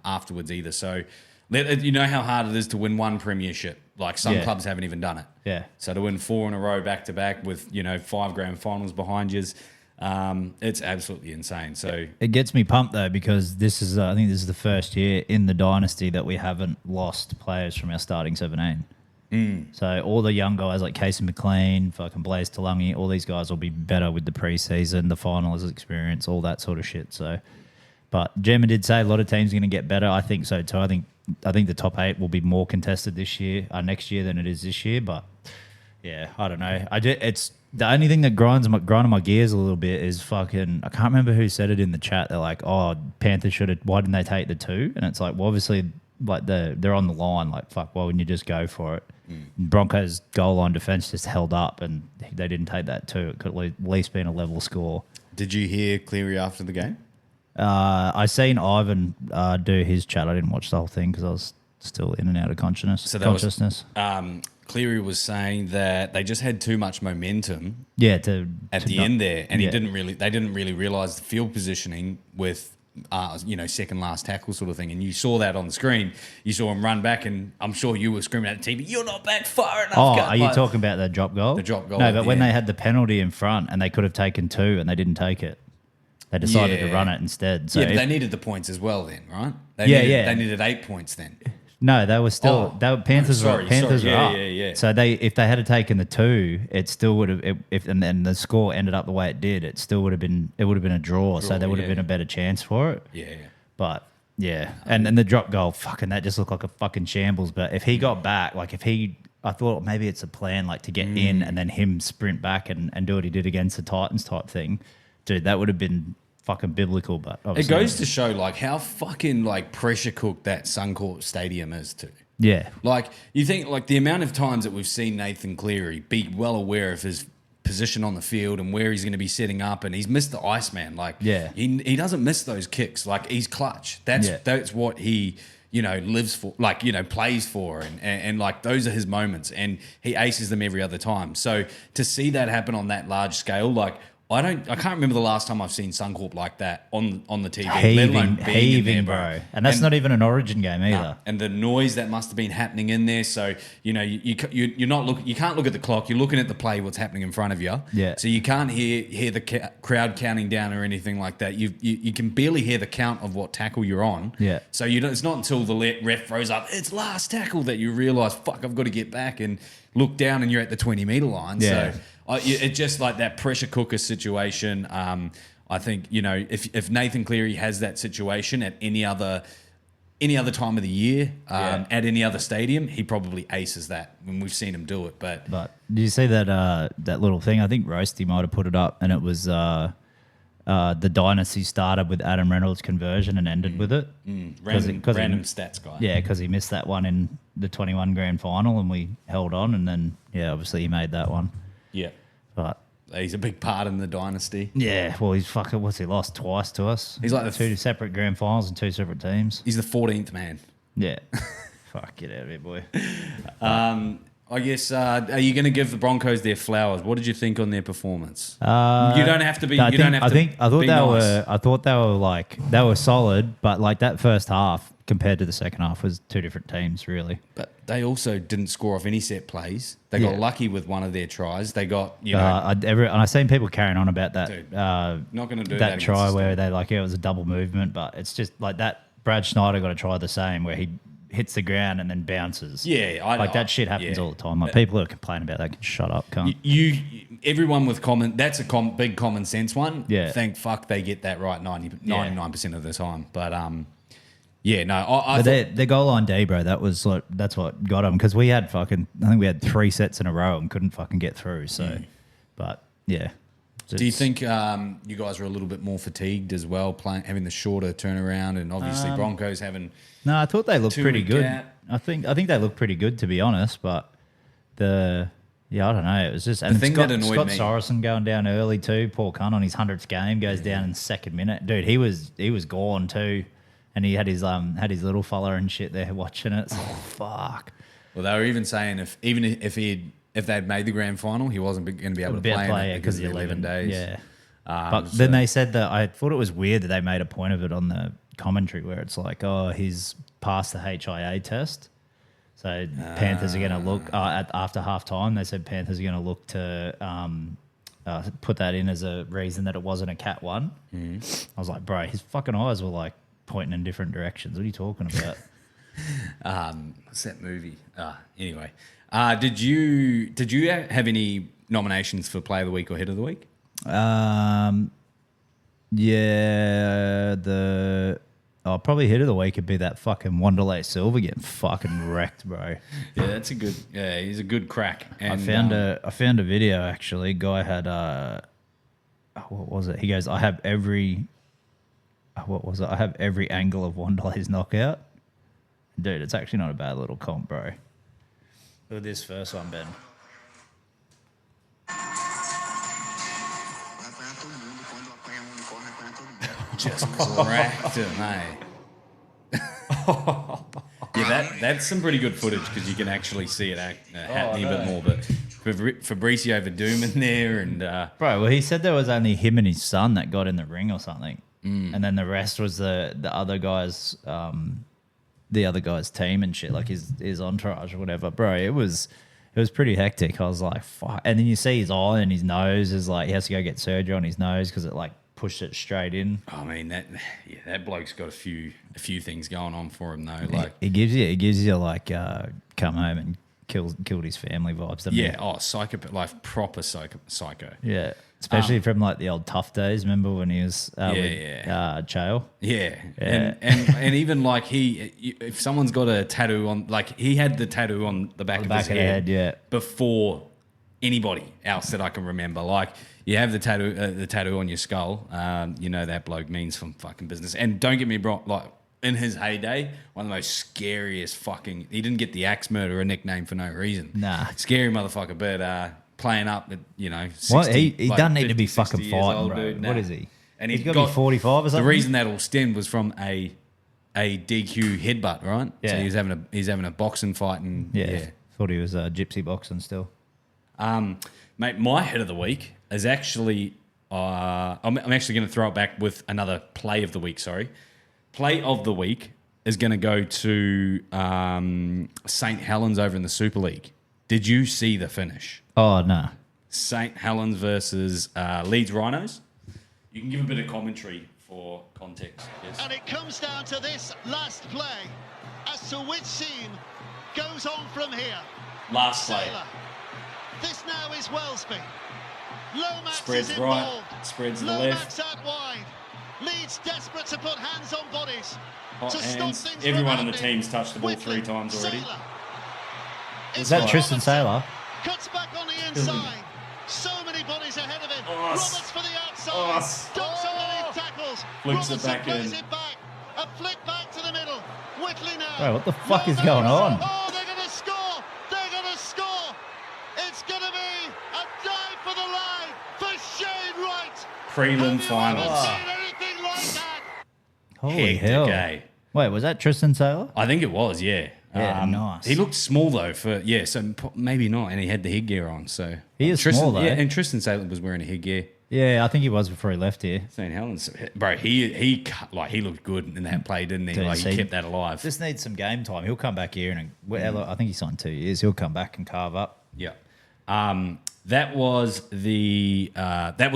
S2: afterwards either. So you know how hard it is to win one premiership. Like some
S1: Yeah.
S2: clubs haven't even done it.
S1: Yeah.
S2: So to win 4 in a row back to back with 5 grand finals behind you, it's absolutely insane. So
S1: It gets me pumped though because this is I think this is the first year in the dynasty that we haven't lost players from our starting 17. So all the young guys like Casey McLean, fucking Blaze Talangi, all these guys will be better with the preseason, the finals experience, all that sort of shit. So, but Gemma did say a lot of teams are going to get better. I think so too. I think the top 8 will be more contested this year, next year than it is this year. But yeah, I don't know. It's the only thing that grinding my gears a little bit is fucking. I can't remember who said it in the chat. They're like, "Oh, Panthers should have. Why didn't they take the 2?" And it's like, well, obviously, like they're on the line. Like, fuck, why wouldn't you just go for it? Broncos goal line defense just held up, and they didn't take that 2. It could at least been a level score.
S2: did you hear Cleary after the game?
S1: I seen Ivan do his chat. I didn't watch the whole thing because I was still in and out of consciousness.
S2: Cleary was saying that they just had too much momentum
S1: Yeah,
S2: at the end there, and they didn't really realize the field positioning with second last tackle sort of thing. And you saw that on the screen. You saw him run back, and I'm sure you were screaming at the TV, "You're not back far enough."
S1: Oh, are you talking about the drop goal?
S2: The drop goal.
S1: No, but when
S2: yeah.
S1: they had the penalty in front and they could have taken 2 and they didn't take it. They decided to
S2: Yeah.
S1: run it instead. So
S2: yeah, but
S1: if-
S2: they needed the points as well then, right? They needed 8 points then.
S1: No, they were still. Panthers were
S2: sorry.
S1: up.
S2: Yeah.
S1: So if they had taken the 2, it still would have. And then the score ended up the way it did. It still would have been. It would have been a draw. So there would have been a better chance for it.
S2: Yeah.
S1: But yeah, and then the drop goal, fucking that just looked like a fucking shambles. But if he got back, I thought maybe it's a plan like to get in and then him sprint back and do what he did against the Titans type thing, dude. That would have been fucking biblical. But
S2: It
S1: obviously,
S2: goes to show like how fucking like pressure cooked that Suncorp Stadium is too.
S1: yeah,
S2: Like you think like the amount of times that we've seen Nathan Cleary be well aware of his position on the field and where he's going to be setting up, and he's missed the Iceman. Like,
S1: Yeah.
S2: he doesn't miss those kicks. Like, he's clutch. That's what he, lives for, like, plays for, and like those are his moments, and he aces them every other time. So to see that happen on that large scale, like, I can't remember the last time I've seen Suncorp like that on the TV, let alone being in there,
S1: bro. And that's not even an Origin game either.
S2: no. And the noise that must have been happening in there. So you're not looking. You can't look at the clock. You're looking at the play. What's happening in front of you.
S1: Yeah.
S2: So you can't hear the crowd counting down or anything like that. You can barely hear the count of what tackle you're on.
S1: Yeah.
S2: So it's not until the ref throws up, it's last tackle, that you realise, fuck, I've got to get back and look down, and you're at the 20-metre line.
S1: Yeah.
S2: So it's just like that pressure cooker situation. I think, if Nathan Cleary has that situation at any other time of the year, at any other stadium, he probably aces that when we've seen him do it. But
S1: do you see that that little thing? I think Roasty might have put it up, and it was the dynasty started with Adam Reynolds' conversion and ended with it.
S2: random stats guy.
S1: Yeah, because he missed that one in the 21 grand final, and we held on, and then obviously he made that one.
S2: Yeah.
S1: But
S2: He's a big part in the dynasty.
S1: yeah, well, he's fucking. What's he lost twice to us?
S2: He's like the
S1: two separate grand finals and two separate teams.
S2: He's the 14th man.
S1: Yeah, fuck, get out of here, boy.
S2: I guess. Are you going to give the Broncos their flowers? What did you think on their performance? You don't have to be.
S1: I
S2: you don't have to.
S1: I thought
S2: be
S1: they
S2: nice.
S1: were. I thought they were solid, but like that first half compared to the second half was two different teams, really.
S2: But they also didn't score off any set plays. They got lucky with one of their tries. They got and
S1: I've seen people carrying on about that.
S2: Dude, not going to do that
S1: that try
S2: against
S1: where they it was a double movement, but it's just like that. Brad Schneider got to try the same where he hits the ground and then bounces.
S2: Yeah, I know.
S1: Like that shit happens all the time. Like people who are complaining about that can shut up, can't.
S2: Everyone with common, that's a big common sense one.
S1: Yeah.
S2: Thank fuck they get that right 99% of the time. But yeah, no, I
S1: But
S2: thought,
S1: their goal line D, bro, that's what got them, because we had I think we had 3 sets in a row and couldn't fucking get through. So, but yeah.
S2: do you think you guys are a little bit more fatigued as well, having the shorter turnaround, and obviously Broncos having?
S1: No, I thought they looked pretty good.
S2: gap.
S1: I think they looked pretty good, to be honest. But I don't know. It was just and
S2: thing
S1: Scott,
S2: that annoyed
S1: Scott
S2: me-
S1: Sorensen going down early too. Poor cunt on his 100th game goes down in the second minute. Dude, he was gone too, and he had his little fella and shit there watching it. So, fuck.
S2: Well, they were even saying if they'd made the grand final, he wasn't going to be able to play
S1: because
S2: of the 11 days.
S1: Yeah. But then they said that I thought it was weird that they made a point of it on the commentary where it's like, oh, he's passed the HIA test. So Panthers are going to look after half time. They said Panthers are going to look to put that in as a reason that it wasn't a Cat 1. I was like, bro, his fucking eyes were like pointing in different directions. What are you talking about?
S2: What's that movie? Anyway, did you have any nominations for Player of the Week or Head of the Week?
S1: Probably Hit of the Week would be that fucking Wanderlei Silva getting fucking wrecked, bro.
S2: Yeah, that's a good. Yeah, he's a good crack. And,
S1: I found a video actually. Guy had what was it? He goes, I have every angle of Wanderlei's knockout. Dude, it's actually not a bad little comp, bro. Look at this first one, Ben.
S2: just cracked him, eh? Yeah, that's some pretty good footage because you can actually see it happening a bit more. But Fabricio Verdum in there and
S1: bro, well, he said there was only him and his son that got in the ring or something, and then the rest was the other guys, the other guy's team and shit, like his entourage or whatever. Bro, it was pretty hectic. I was like, fuck. And then you see his eye and his nose is like he has to go get surgery on his nose because it like pushed it straight in.
S2: I mean that bloke's got a few things going on for him though. Like
S1: it gives you like come home and killed his family vibes. Doesn't it?
S2: Psychopath, like proper psycho.
S1: Yeah, especially from like the old tough days. Remember when he was with Chael?
S2: Yeah. And even like if someone's got a tattoo on, like he had the tattoo on the back of his head before anybody else that I can remember. Like you have the tattoo on your skull. That bloke means some fucking business. And don't get me wrong, like in his heyday, one of the most scariest fucking. He didn't get the Axe Murderer nickname for no reason.
S1: Nah,
S2: scary motherfucker. But playing up at, 60,
S1: What? He doesn't need to
S2: 50,
S1: be
S2: 60
S1: fucking
S2: years
S1: fighting,
S2: old,
S1: bro.
S2: dude.
S1: What
S2: Nah.
S1: is he?
S2: And
S1: He's got to be 45 or something?
S2: The reason that all stemmed was from a DQ headbutt, right?
S1: Yeah.
S2: So he's having a boxing fight and
S1: Yeah. Thought he was gypsy boxing still.
S2: Mate, my hit of the week is actually I'm actually going to throw it back with another play of the week. Sorry, play of the week is going to go to St. Helens over in the Super League. Did you see the finish?
S1: Oh, no.
S2: St. Helens versus Leeds Rhinos. You can give a bit of commentary for context. Yes.
S5: And it comes down to this last play as to which team goes on from here.
S2: Last play.
S5: Sailor. This now is Wellesby. Lomax
S2: Spreads
S5: is
S2: right,
S5: involved.
S2: spreads to the
S5: Lomax
S2: left.
S5: out wide. Leeds desperate to put hands on bodies.
S2: Hot
S5: to stop
S2: hands.
S5: things
S2: Everyone
S5: from
S2: in the
S5: happening.
S2: team's touched the ball
S5: Whitley,
S2: 3 times already.
S5: Sailor.
S1: Is that
S5: It's
S1: Tristan
S5: Robertson.
S1: Saylor?
S5: Cuts back on the inside. So many bodies ahead of him. Roberts for the outside. Ducks underneath tackles.
S2: Flicks it
S5: Robertson
S2: back
S5: plays
S2: in.
S5: it back. A flick back to the middle. Whitley now.
S1: Bro, what the fuck is
S5: they're
S1: going
S5: gonna-
S1: on?
S5: Oh, they're going to score. They're going to score. It's going to be a dive for the line for Shane Wright.
S2: Prelim
S5: Have
S2: finals.
S5: you ever seen anything like that?
S1: Holy
S2: Hectic,
S1: hell.
S2: eh?
S1: Wait, was that Tristan Saylor?
S2: I think it was, yeah.
S1: Yeah, nice.
S2: He looked small though so maybe not, and he had the headgear on. So
S1: He is
S2: Tristan,
S1: small, though.
S2: yeah, and Tristan Saylor was wearing a headgear.
S1: Yeah, I think he was before he left here.
S2: St. Helens, bro, he looked good in that play, didn't he?
S1: Dude,
S2: Like
S1: see-
S2: he kept that alive.
S1: Just needs some game time. He'll come back here and I think he signed 2 years. He'll come back and carve up.
S2: Yeah. That was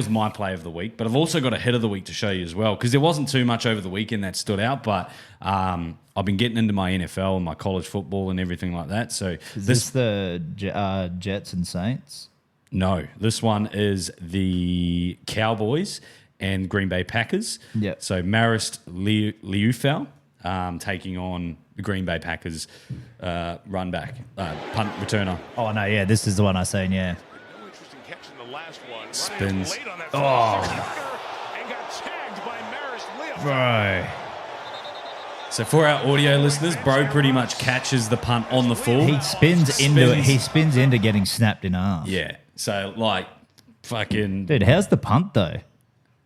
S2: my play of the week, but I've also got a hit of the week to show you as well because there wasn't too much over the weekend that stood out, but I've been getting into my NFL and my college football and everything like that. So
S1: Is this the Jets and Saints?
S2: No, this one is the Cowboys and Green Bay Packers.
S1: Yep.
S2: So Marist Liufau taking on the Green Bay Packers punt returner.
S1: Oh, no, yeah, this is the one I seen, yeah.
S6: Interesting catch in the last one.
S2: Spins.
S6: Late on that and got tagged by Maris Leaf.
S1: Bro.
S2: So for our audio listeners, bro pretty much catches the punt on the full.
S1: He spins into it. He spins into getting snapped in half.
S2: Yeah. So like fucking
S1: Dude, how's the punt, though?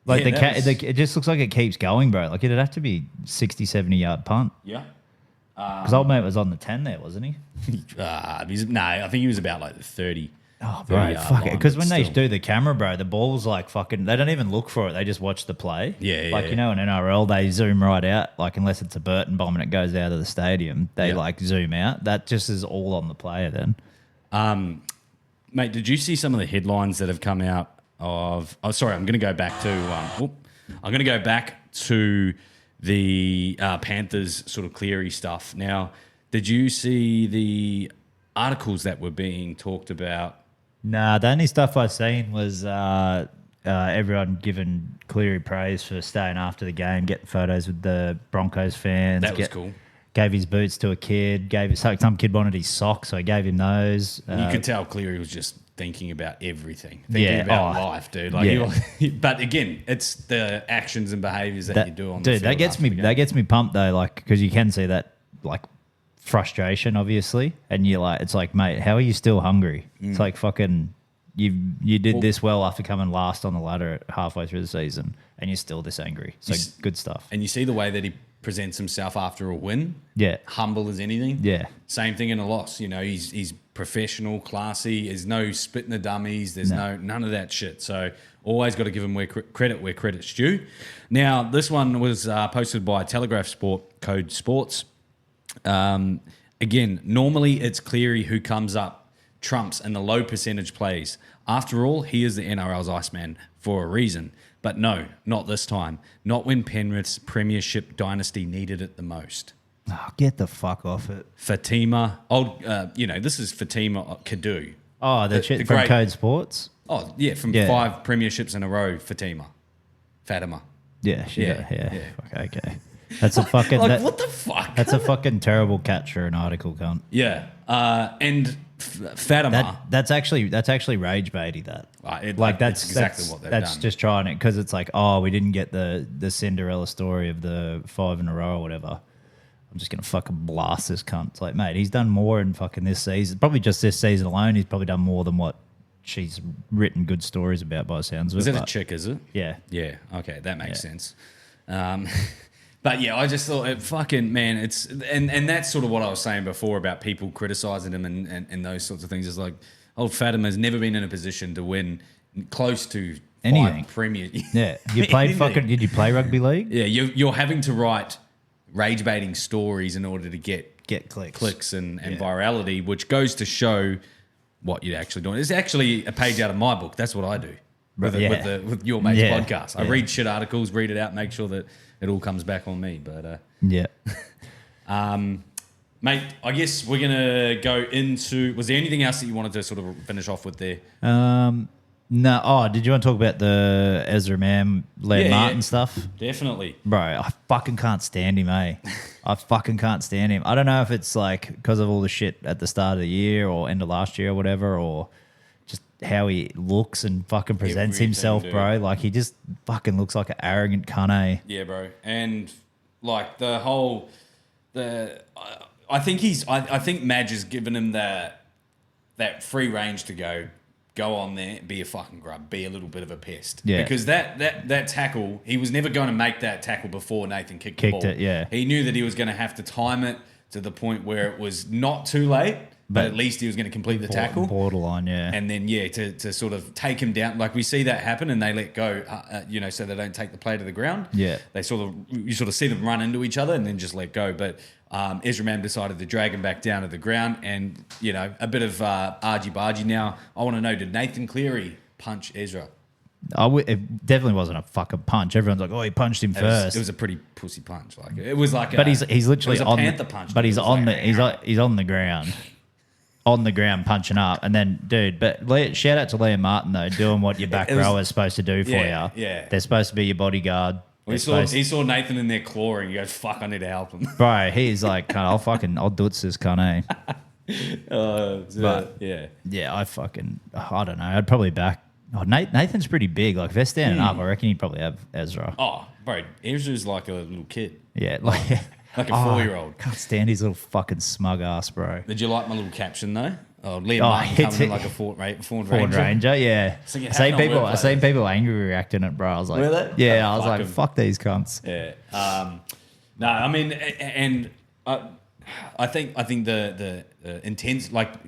S1: Like,
S2: Yeah, that was-
S1: it just looks like it keeps going, bro. Like, it'd have to be 60, 70-yard punt.
S2: yeah.
S1: Because old mate was on the 10 there, wasn't he?
S2: I think he was about like the 30.
S1: Oh,
S2: 30
S1: bro,
S2: yard
S1: fuck it.
S2: line,
S1: Because
S2: but
S1: when they
S2: still.
S1: do the camera, bro, the ball's like fucking... They don't even look for it. They just watch the play.
S2: Yeah,
S1: Like,
S2: yeah.
S1: you know, in NRL, they zoom right out. Like, unless it's a Burton bomb and it goes out of the stadium, they,
S2: Yeah.
S1: like, zoom out. That just is all on the player then.
S2: Mate, did you see some of the headlines that have come out of? Oh, sorry, I'm going to go back to. I'm going to go back to the Panthers sort of Cleary stuff. Now, did you see the articles that were being talked about?
S1: Nah, the only stuff I seen was everyone giving Cleary praise for staying after the game, getting photos with the Broncos fans.
S2: That was cool.
S1: Gave his boots to a kid. Some kid wanted his socks, so he gave him those.
S2: You could tell Cleary was just thinking about everything,
S1: Yeah,
S2: about
S1: oh,
S2: life, dude. Like,
S1: yeah.
S2: but again, it's the actions and behaviours that you do on the
S1: dude,
S2: field.
S1: that gets
S2: after
S1: me.
S2: the game.
S1: That gets me pumped though, like because you can see that like frustration, obviously, and you're like, it's like, mate, how are you still hungry? It's like fucking. You did this well after coming last on the ladder halfway through the season, and you're still this angry. So good stuff.
S2: And you see the way that he presents himself after a win.
S1: Yeah.
S2: Humble as anything.
S1: Yeah.
S2: Same thing in a loss. You know, he's professional, classy. There's no spitting the dummies. There's none of that shit. So always got to give him credit where credit's due. Now, this one was posted by Telegraph Sport, Code Sports. Again, normally it's Cleary who comes up trumps and the low percentage plays. After all, he is the NRL's Iceman for a reason. But no, not this time. Not when Penrith's premiership dynasty needed it the most.
S1: Oh, get the fuck off it.
S2: Fatima, this is Fatima Kadu.
S1: Oh, the shit
S2: the
S1: from
S2: great-
S1: Code Sports.
S2: Oh, yeah, from
S1: Yeah.
S2: 5 premierships in a row, Fatima.
S1: Yeah,
S2: Yeah.
S1: Fuck, okay. That's a fucking.
S2: What the fuck?
S1: That's a fucking terrible catch for an article, cunt.
S2: Yeah, and Fatima.
S1: That's actually rage baity. That's
S2: exactly what they've
S1: that's
S2: done.
S1: just trying it because it's like, oh, we didn't get the Cinderella story of the 5 in a row or whatever. I'm just gonna fucking blast this cunt. It's like, mate, he's done more in fucking this season. Probably just this season alone, he's probably done more than what she's written good stories about by the sounds of it.
S2: Is it a
S1: but-
S2: chick, is it?
S1: Yeah.
S2: Yeah, okay, that makes sense. But yeah, I just thought it fucking, man, it's, and that's sort of what I was saying before about people criticizing him and those sorts of things. It's like, old Fatima has never been in a position to win close to
S1: Anything.
S2: 5 Premier.
S1: Yeah. You played
S2: Anything.
S1: did you play rugby league?
S2: Yeah, you're having to write rage baiting stories in order to get
S1: Clicks.
S2: and virality, which goes to show what you're actually doing. It's actually a page out of my book. That's what I do with your mate's
S1: Yeah.
S2: podcast. I read shit articles, read it out, make sure that it all comes back on me. But
S1: Yeah.
S2: mate, I guess we're gonna go into. Was there anything else that you wanted to sort of finish off with there?
S1: No. Oh, did you want to talk about the Ezra Mam, Liam Martin stuff?
S2: Definitely.
S1: Bro, I fucking can't stand him, eh? I fucking can't stand him. I don't know if it's like because of all the shit at the start of the year or end of last year or whatever, or just how he looks and fucking presents
S2: Everything,
S1: himself,
S2: dude.
S1: bro. Like he just fucking looks like an arrogant cunt, eh?
S2: Yeah, bro. And like the whole I think Madge has given him that free range to go on there, be a fucking grub, be a little bit of a pest.
S1: Yeah.
S2: Because that tackle, he was never going to make that tackle before Nathan kicked the ball.
S1: it, yeah.
S2: He knew that he was going to have to time it to the point where it was not too late, but at least he was going to complete the tackle.
S1: Borderline, yeah.
S2: And then, to sort of take him down. Like we see that happen and they let go, so they don't take the play to the ground.
S1: Yeah.
S2: You sort of see them run into each other and then just let go. But Ezra Mam decided to drag him back down to the ground and, a bit of argy-bargy. Now, I want to know, did Nathan Cleary punch Ezra?
S1: It definitely wasn't a fucking punch. Everyone's like, oh, he punched him first.
S2: It was a pretty pussy punch. Like it was like,
S1: But he's literally
S2: it was a
S1: on
S2: panther punch.
S1: But he's
S2: it was
S1: on
S2: like,
S1: he's on the ground. On the ground punching up, and then, dude, shout out to Liam Martin though, doing what your back row is supposed to do for
S2: Yeah,
S1: you.
S2: yeah.
S1: They're supposed to be your bodyguard.
S2: He saw Nathan in there clawing. He goes, "Fuck, I need to help him."
S1: Bro, he's like, I'll do it, this cunt, eh? But yeah, I don't know. I'd probably back. Oh, Nathan's pretty big. Like if they're standing up, I reckon he'd probably have Ezra.
S2: Oh, bro, Ezra's like a little kid.
S1: Yeah, like
S2: Like a 4-year-old.
S1: Can't stand his little fucking smug ass, bro.
S2: Did you like my little caption though? Oh, Liam Martin coming in like a Ford Ranger.
S1: Yeah.
S2: So you
S1: I seen
S2: have no
S1: people.
S2: word
S1: I seen people angry reacting it, bro. I was like,
S2: Were they?
S1: yeah.
S2: Oh,
S1: I was
S2: fuck
S1: like,
S2: 'em.
S1: fuck these cunts.
S2: Yeah. No, I mean, and I think the intense, like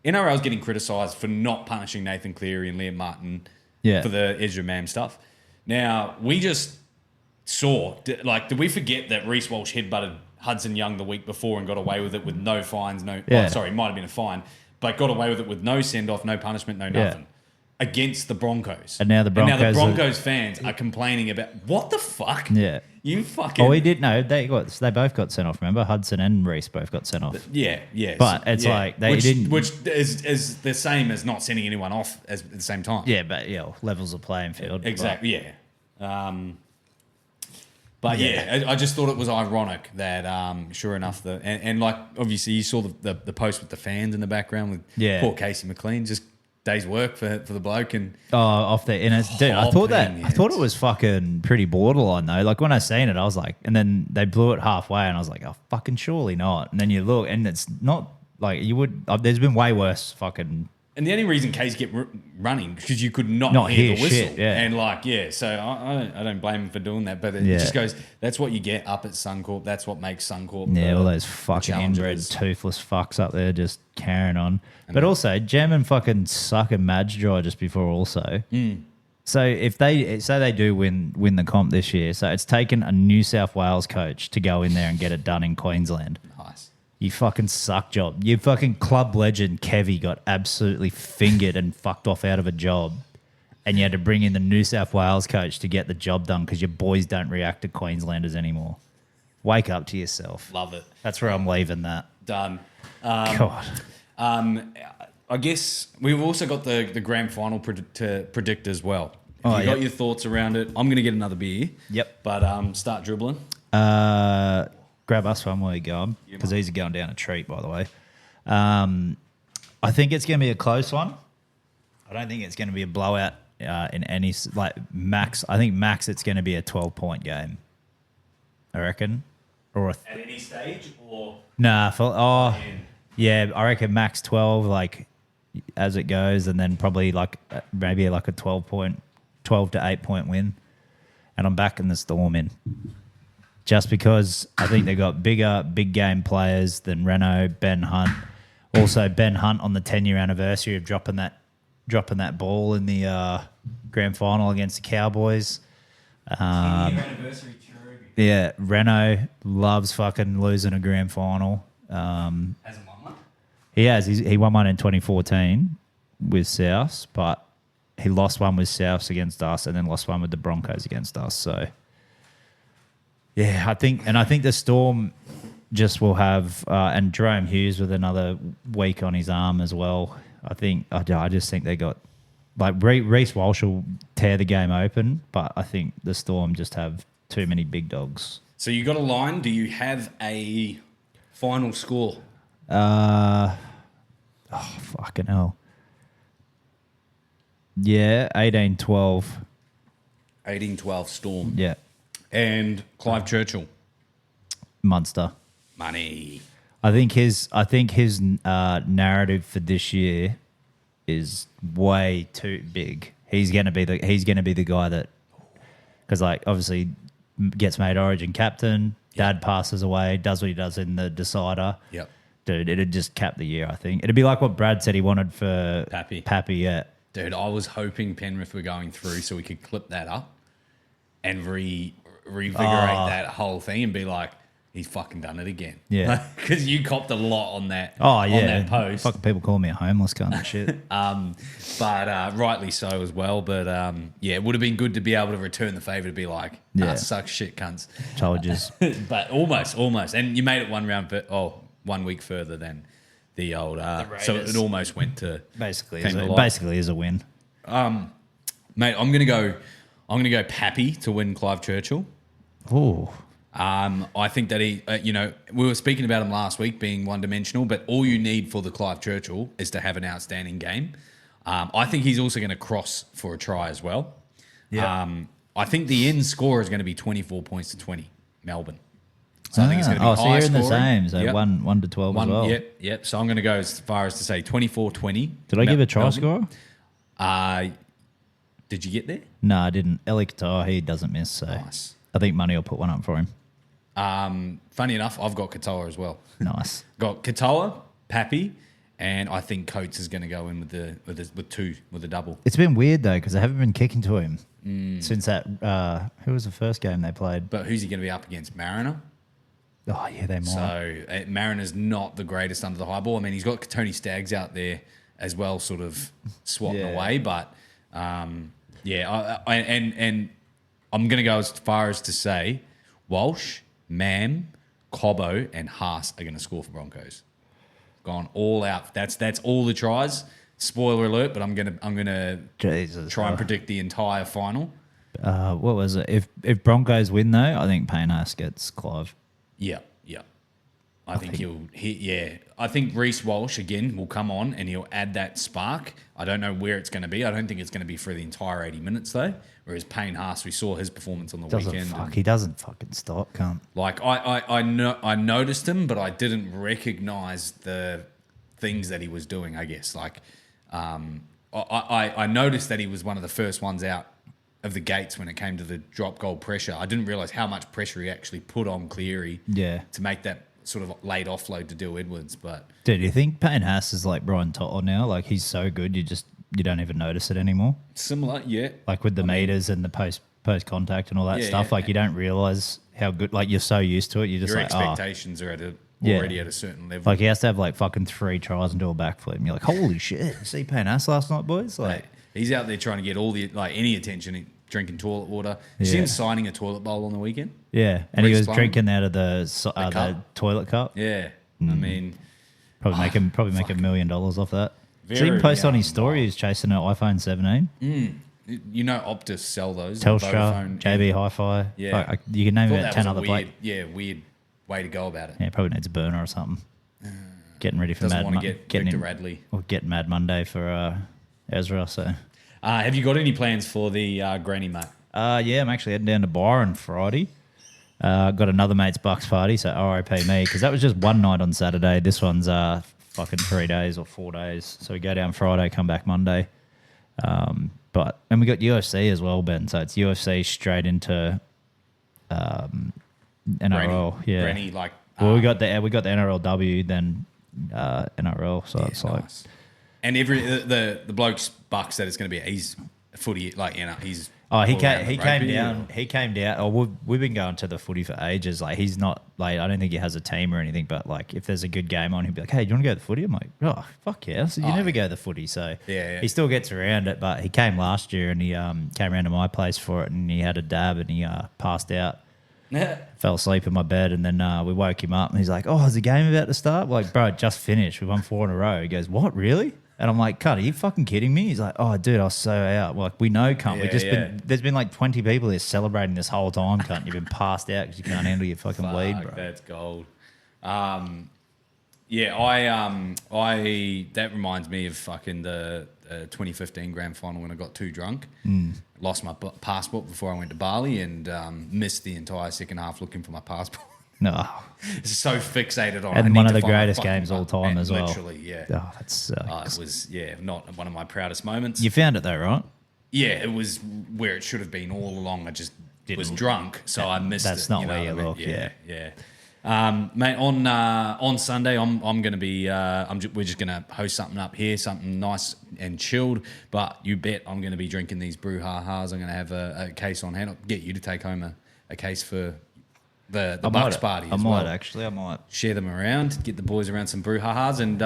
S2: NRL's getting criticised for not punishing Nathan Cleary and Liam Martin for the Ezra Mam stuff. Now we just saw, did we forget that Reece Walsh headbutted Hudson Young the week before and got away with it with no fines, might have been a fine, but got away with it with no send off, no punishment, no nothing. Against the Broncos.
S1: And now the Broncos
S2: fans are complaining about what the fuck?
S1: Yeah.
S2: You fucking.
S1: Oh, he did. No, they both got sent off. Remember, Hudson and Reece both got sent off.
S2: Yeah.
S1: But it's like they didn't.
S2: Which is the same as not sending anyone off at the same time.
S1: Yeah, but levels of playing field.
S2: Exactly. Yeah. But I just thought it was ironic that, sure enough, and like obviously you saw the post with the fans in the background with poor Casey McLean, just day's work for the bloke and
S1: off there. And dude, I thought it was fucking pretty borderline though. Like when I seen it, I was like, and then they blew it halfway, and I was like, oh fucking surely not. And then you look, and it's not like you would. There's been way worse fucking.
S2: And the only reason Case kept running because you could not hear the whistle.
S1: Shit, yeah.
S2: And so I don't blame him for doing that. But it just goes, that's what you get up at Suncorp. That's what makes Suncorp.
S1: Yeah, all those fucking inbred toothless fucks up there just carrying on. But also, Gem and fucking suck a Madge dry just before also. So if they do win the comp this year, so it's taken a New South Wales coach to go in there and get it done in Queensland.
S2: Nice.
S1: You fucking suck job. You fucking club legend Kevy got absolutely fingered and fucked off out of a job. And you had to bring in the New South Wales coach to get the job done because your boys don't react to Queenslanders anymore. Wake up to yourself.
S2: Love it.
S1: That's where I'm leaving that.
S2: Done.
S1: God.
S2: I guess we've also got the grand final to predict as well. If you got your thoughts around it, I'm going to get another beer.
S1: Yep.
S2: But start dribbling.
S1: Grab us one while you're going because these are going down a treat, by the way. I think it's going to be a close one. I don't think it's going to be a blowout in any max. I think max it's going to be a 12-point game. I reckon, or
S2: At any stage or
S1: I reckon max 12. Like as it goes, and then probably maybe like a 12 to 8 point win. And I'm backing the Storm in. Just because I think they've got big game players than Renault, Ben Hunt. Also, Ben Hunt on the 10-year anniversary of dropping that ball in the grand final against the Cowboys.
S2: 10-year anniversary, true.
S1: Yeah, Renault loves fucking losing a grand final.
S2: Hasn't won one?
S1: He has. He won one in 2014 with Souths, but he lost one with Souths against us and then lost one with the Broncos against us. So, yeah, I think the Storm just will have, and Jerome Hughes with another week on his arm as well. I just think they got, like, Reece Walsh will tear the game open, but I think the Storm just have too many big dogs.
S2: So you got a line. Do you have a final score?
S1: Fucking hell. Yeah, 18-12.
S2: 18-12 Storm.
S1: Yeah,
S2: And Clive Churchill.
S1: Munster.
S2: Money.
S1: I think his narrative for this year is way too big. He's gonna be the guy that, because like obviously gets made Origin captain. Dad passes away, does what he does in the decider.
S2: Yep.
S1: Dude, it'd just cap the year. I think it'd be like what Brad said he wanted for Pappy. Yeah.
S2: Dude, I was hoping Penrith were going through so we could clip that up and revigorate that whole thing and be like, he's fucking done it again.
S1: Yeah.
S2: Because you copped a lot on that.
S1: Oh yeah.
S2: On that post.
S1: Fucking people call me a homeless cunt and shit.
S2: But rightly so as well. But yeah, it would have been good to be able to return the favour to be like, suck shit, cunts.
S1: Told you.
S2: But almost. And you made it one week further than the old. So it almost went to
S1: basically is a win.
S2: Mate, I'm gonna go Pappy to win Clive Churchill.
S1: Ooh.
S2: I think that he, we were speaking about him last week being one-dimensional, but all you need for the Clive Churchill is to have an outstanding game. I think he's also going to cross for a try as well.
S1: Yeah.
S2: I think the end score is going to be 24 points to 20, Melbourne. So I think it's going to be high
S1: so you're in the
S2: scoring.
S1: same, so 1 to 12 as well.
S2: Yep. So I'm going to go as far as to say 24-20.
S1: Did I give a try score?
S2: Did you get there?
S1: No, I didn't. Eli Qatar, he doesn't miss, so
S2: Nice.
S1: I think Money will put one up for him.
S2: Funny enough, I've got Katoa as well.
S1: Nice.
S2: Got Katoa, Pappy, and I think Coates is going to go in with the double.
S1: It's been weird though because they haven't been kicking to him since that. Who was the first game they played?
S2: But who's he going to be up against? Mariner.
S1: Oh yeah, they might.
S2: So Mariner's not the greatest under the high ball. I mean, he's got Tony Staggs out there as well, sort of swatting away. But and I'm going to go as far as to say Walsh, Mam, Cobbo, and Haas are going to score for Broncos. Gone all out. That's all the tries. Spoiler alert, but I'm gonna try and predict the entire final.
S1: What was it? If Broncos win though, I think Payne Haas gets Clive.
S2: Yeah. I think I think Reece Walsh again will come on and he'll add that spark. I don't know where it's going to be. I don't think it's going to be for the entire 80 minutes though. Whereas Payne Haas, we saw his performance on the weekend.
S1: He doesn't fucking stop, can't.
S2: Like I noticed him, but I didn't recognise the things that he was doing. I guess like I noticed that he was one of the first ones out of the gates when it came to the drop goal pressure. I didn't realise how much pressure he actually put on Cleary to make that sort of late offload to Dill Edwards. But
S1: dude, you think Payne Haas is like Brian Totter now? Like he's so good, you don't even notice it anymore.
S2: Similar, yeah.
S1: Like with the meters and the post contact and all that stuff. Like you don't realise how good. Like you're so used to it, you just
S2: your
S1: like
S2: expectations are already at a certain level.
S1: Like he has to have like fucking 3 tries and do a backflip, and you're like, holy shit! See Payne Haas last night, boys. Like
S2: he's out there trying to get all the any attention. Drinking toilet water. You see him signing a toilet bowl on the weekend?
S1: Yeah, and he was drinking out of the toilet cup.
S2: Yeah, I mean,
S1: probably make $1 million off that. See him post on his story. He's chasing an iPhone 17.
S2: You know, Optus sell those.
S1: Telstra,
S2: Vodafone,
S1: JB Hi-Fi.
S2: Yeah,
S1: you can name about 10 other
S2: weird way to go about it.
S1: Yeah, probably needs a burner or something. Getting ready for
S2: Doesn't want to get Victor Radley
S1: or getting Mad Monday for Ezra. So.
S2: Have you got any plans for the granny, mate?
S1: Yeah, I'm actually heading down to Byron Friday. Got another mate's Bucks party, so RIP me, because that was just one night on Saturday. This one's fucking 3 days or 4 days. So we go down Friday, come back Monday. And we got UFC as well, Ben. So it's UFC straight into NRL. Yeah.
S2: Granny, like.
S1: Well, we got the NRLW, then NRL. So it's like.
S2: Nice. And the bloke's buck said it's going to be he's footy, like, you know, he's.
S1: Oh, he came down. He came down. Oh, we've been going to the footy for ages. Like, he's not like, I don't think he has a team or anything. But like, if there's a good game on, he'd be like, "Hey, do you want to go to the footy?" I'm like, "Oh, fuck yeah!" So you never go to the footy. So
S2: yeah.
S1: He still gets around it. But he came last year and he came around to my place for it, and he had a dab and he passed out. Fell asleep in my bed, and then we woke him up and he's like, "Oh, is the game about to start?" We're like, "Bro, it just finished. We won 4 in a row." He goes, "What, really?" And I'm like, "Cut, are you fucking kidding me?" He's like, "Oh, dude, I was so out." We're like, "We know, cunt. There's been like 20 people here celebrating this whole time, cunt. You've been passed out because you can't handle your fucking weed, bro."
S2: That's gold. I that reminds me of fucking the 2015 grand final when I got too drunk. Lost my passport before I went to Bali and missed the entire second half looking for my passport.
S1: No.
S2: It's so fixated on.
S1: And one of the greatest games all time as well.
S2: Literally, yeah.
S1: Oh, that sucks.
S2: It was, not one of my proudest moments.
S1: You found it though, right?
S2: Yeah, it was where it should have been all along. I just was drunk, so I missed it.
S1: That's not where you
S2: what I mean?
S1: look, yeah.
S2: Mate, on Sunday, I'm going to be. We're just going to host something up here, something nice and chilled. But you bet I'm going to be drinking these brouhahas. I'm going to have a case on hand. I'll get you to take home a case for the Bucks party.
S1: I might
S2: share them around, get the boys around some brouhahas, and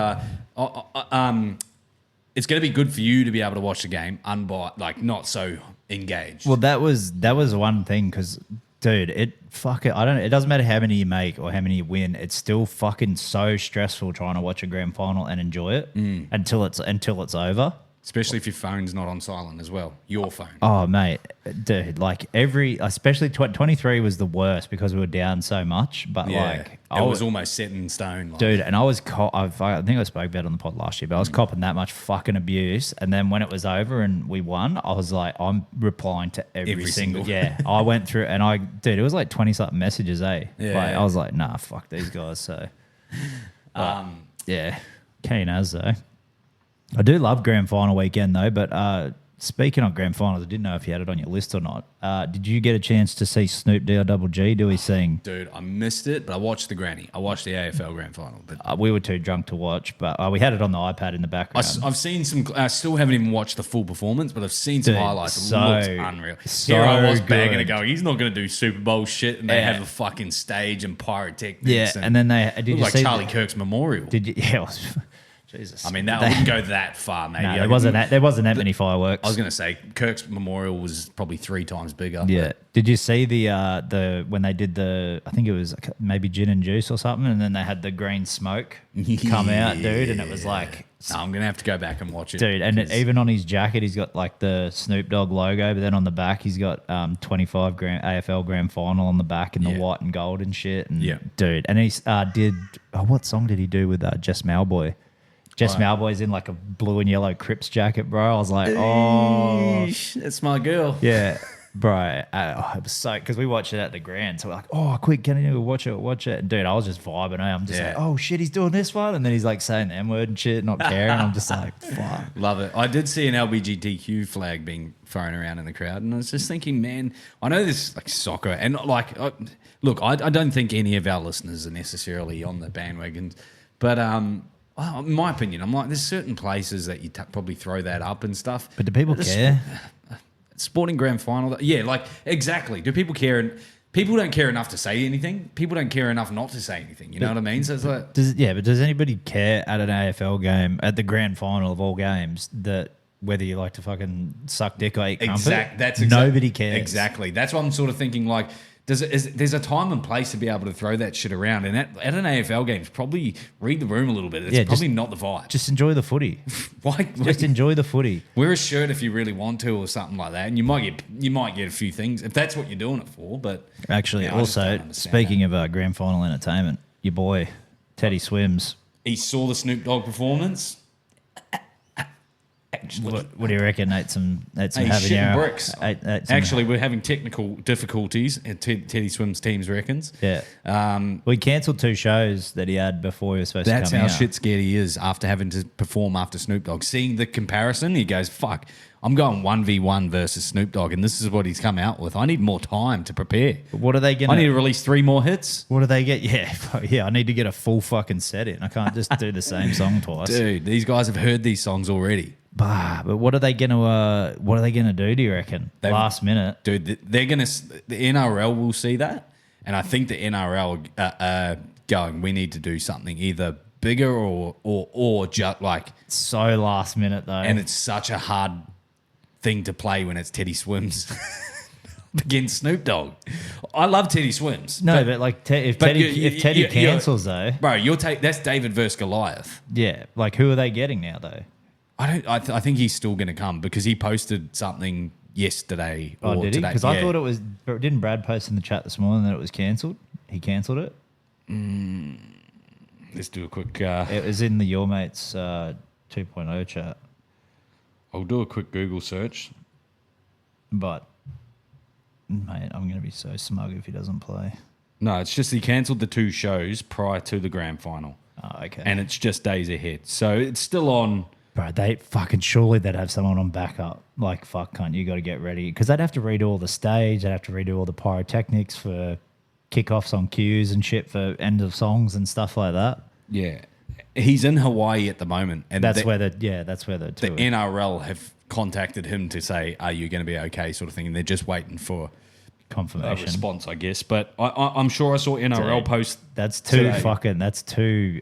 S2: it's going to be good for you to be able to watch the game not so engaged.
S1: Well, that was one thing because, dude, it doesn't matter how many you make or how many you win. It's still fucking so stressful trying to watch a grand final and enjoy it until it's over.
S2: Especially if your phone's not on silent as well. Your phone.
S1: Oh, mate. Dude, like especially 23 was the worst because we were down so much. But
S2: it was almost set in stone.
S1: Dude, and I was, I think I spoke about it on the pod last year, but I was copping that much fucking abuse. And then when it was over and we won, I was like, I'm replying to every single. Yeah. I went through and it was like 20 something messages, eh?
S2: Yeah.
S1: I was like, nah, fuck these guys. So, yeah. Keen as though. I do love grand final weekend though, but speaking of grand finals, I didn't know if you had it on your list or not. Did you get a chance to see Snoop D-O-double-G do his thing?
S2: Dude, I missed it, but I watched the granny. I watched the AFL grand final. But
S1: we were too drunk to watch, but we had it on the iPad in the background.
S2: I've seen some. I still haven't even watched the full performance, but I've seen some highlights. It looks unreal. Here I was bagging it, going, he's not going to do Super Bowl shit, and they have a fucking stage and pyrotechnics.
S1: Yeah, and then they did you
S2: like
S1: see
S2: Charlie Kirk's memorial.
S1: Did you? Yeah. Jesus.
S2: I mean, that wouldn't go that far, maybe.
S1: No, there wasn't that many fireworks.
S2: I was going to say Kirk's memorial was probably 3 times bigger.
S1: Yeah. Did you see the when they did I think it was maybe gin and juice or something, and then they had the green smoke come out, dude, and it was like...
S2: No, I'm going to have to go back and watch it.
S1: Dude, and even on his jacket, he's got like the Snoop Dogg logo, but then on the back, he's got 25 AFL Grand Final on the back in the white and gold and shit. And dude, and he did... what song did he do with Jess Malboy? Jess Malboy's in like a blue and yellow Crips jacket, bro. I was like, oh.
S2: That's my girl.
S1: Yeah, bro. It was so, because we watched it at the Grand. So we're like, oh, quick, can you watch it? And dude, I was just vibing. I'm just like, oh shit, he's doing this one. And then he's like saying the M word and shit, not caring. I'm just like, fuck.
S2: Love it. I did see an LGBTQ flag being thrown around in the crowd. And I was just thinking, man, I know this like soccer. And like, look, I don't think any of our listeners are necessarily on the bandwagon. But, well, in my opinion, I'm like, there's certain places that you probably throw that up and stuff.
S1: But do people care?
S2: Sporting grand final, yeah, like exactly. Do people care? And people don't care enough to say anything. People don't care enough not to say anything. You know what I mean? So it's like,
S1: but does anybody care at an AFL game at the grand final of all games that whether you like to fucking suck dick or eat crumpet? Nobody cares.
S2: Exactly. That's what I'm sort of thinking. Like, there's a time and place to be able to throw that shit around, and at an AFL game, probably read the room a little bit. It's probably not the vibe.
S1: Just enjoy the footy. Just enjoy the footy.
S2: Wear a shirt if you really want to, or something like that, and you might get a few things if that's what you're doing it for. But
S1: actually, also speaking of grand final entertainment, your boy Teddy Swims.
S2: He saw the Snoop Dogg performance. Actually,
S1: What do you reckon? Ate some
S2: hey,
S1: habanero.
S2: shitting bricks.
S1: Ate some-
S2: Actually, we're having technical difficulties. Teddy Swim's teams reckons.
S1: yeah. We cancelled 2 shows that he had before he was supposed
S2: That's
S1: to come
S2: how
S1: out.
S2: shit scared he is after having to perform after Snoop Dogg. Seeing the comparison, he goes, "Fuck, I'm going 1v1 versus Snoop Dogg, and this is what he's come out with. I need more time to prepare.
S1: What are they going
S2: I need to release 3 more hits."
S1: What do they get? Yeah. I need to get a full fucking set in. I can't just do the same song twice.
S2: Dude, these guys have heard these songs already.
S1: But what are they gonna do? Do you reckon? Last minute,
S2: Dude, they're gonna. The NRL will see that, and I think the NRL are going. We need to do something either bigger or just like.
S1: so last minute though.
S2: And it's such a hard thing to play when it's Teddy Swims against Snoop Dogg. I love Teddy Swims.
S1: no, but like if Teddy cancels though,
S2: bro, that's David versus Goliath.
S1: yeah. Like who are they getting now though?
S2: I think he's still going to come because he posted something yesterday or
S1: Oh, did he?
S2: today.
S1: Because I thought it was. Didn't Brad post in the chat this morning that it was cancelled? He cancelled it.
S2: Let's do a quick.
S1: It was in the Your Mates 2.0 chat.
S2: I'll do a quick Google search.
S1: But mate, I'm gonna be so smug if he doesn't play.
S2: No, it's just he cancelled the 2 shows prior to the grand final,
S1: Oh, okay.
S2: and it's just days ahead. So it's still on.
S1: Bro, they fucking surely they'd have someone on backup. Like, fuck, cunt, you got to get ready. Because they'd have to redo all the stage. They'd have to redo all the pyrotechnics for kickoffs on cues and shit for end of songs and stuff like that.
S2: Yeah, he's in Hawaii at the moment, and
S1: That's where the
S2: NRL have contacted him to say, "Are you going to be okay?" sort of thing, and they're just waiting for a
S1: confirmation.
S2: response, I guess. But I'm sure I saw NRL
S1: Dude,
S2: post.
S1: That's too
S2: today.
S1: fucking. That's too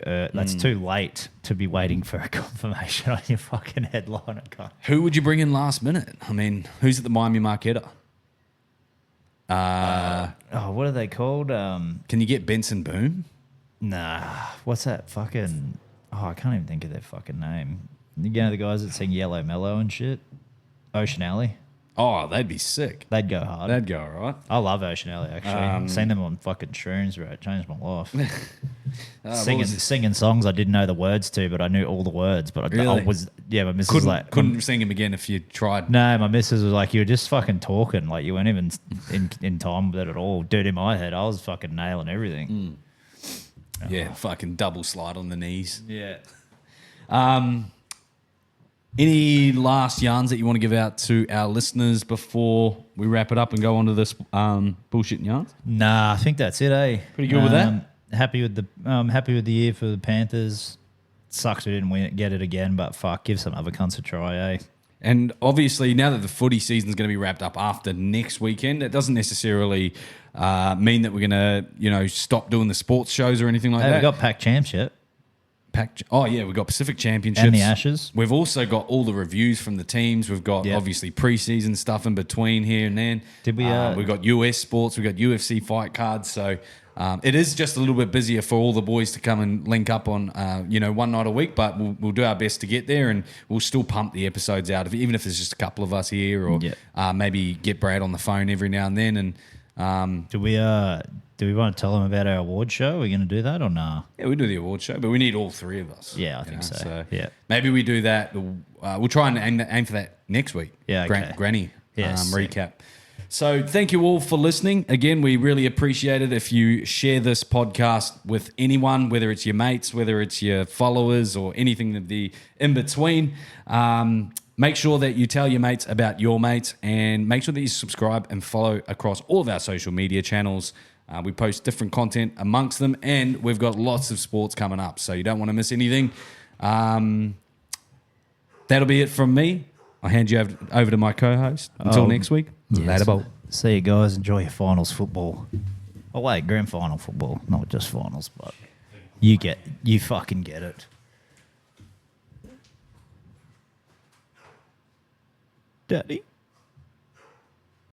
S1: late to be waiting for a confirmation on your fucking headliner. Cunt.
S2: Who would you bring in last minute? I mean, who's at the Miami Marquetta?
S1: Oh, what are they called?
S2: Can you get Benson Boone?
S1: Nah, what's that fucking? Oh, I can't even think of their fucking name. You know the guys that sing Yellow Mellow and shit. Ocean Alley.
S2: Oh, they'd be sick.
S1: They'd go hard.
S2: That'd go all right.
S1: I love Ocean Alley actually. I've seen them on fucking shrooms, bro. It changed my life.
S2: What
S1: singing songs I didn't know the words to, but I knew all the words. But I
S2: Really?
S1: was my missus was like
S2: couldn't sing him again if you tried.
S1: No, my missus was like, you were just fucking talking, like you weren't even in time with it at all. Dude, in my head, I was fucking nailing everything.
S2: Yeah, fucking double slide on the knees.
S1: Yeah.
S2: Any last yarns that you want to give out to our listeners before we wrap it up and go on to this bullshit yarns?
S1: Nah, I think that's it, eh?
S2: Pretty good with that?
S1: Happy with the year for the Panthers. Sucks we didn't get it again, but fuck, give some other cunts a try, eh?
S2: And obviously, now that the footy season's going to be wrapped up after next weekend, it doesn't necessarily mean that we're going to, stop doing the sports shows or anything like
S1: Hey,
S2: that.
S1: we got Pac Champs yet.
S2: We've got Pacific Championships.
S1: And the Ashes.
S2: We've also got all the reviews from the teams. We've got obviously preseason stuff in between here and then.
S1: Did we?
S2: We've got US sports. We've got UFC fight cards. So it is just a little bit busier for all the boys to come and link up on, one night a week. But we'll do our best to get there, and we'll still pump the episodes out, even if there's just a couple of us here, or maybe get Brad on the phone every now and then. And
S1: Do we want to tell them about our award show? Are we going to do that or nah?
S2: yeah, we do the award show, but we need all 3 of us.
S1: Yeah, I think so. Yeah.
S2: maybe we do that. We'll try and aim for that next week.
S1: Yeah, okay.
S2: Granny
S1: Yes.
S2: recap. So thank you all for listening. Again, we really appreciate it if you share this podcast with anyone, whether it's your mates, whether it's your followers, or anything of the in between. Make sure that you tell your mates about your mates, and make sure that you subscribe and follow across all of our social media channels. We post different content amongst them, and we've got lots of sports coming up, so you don't want to miss anything. That'll be it from me. I'll hand you over to my co-host. Until next week. Later, ball.
S1: See you guys. Enjoy your finals football. Oh wait, grand final football, not just finals, but you fucking get it. Daddy.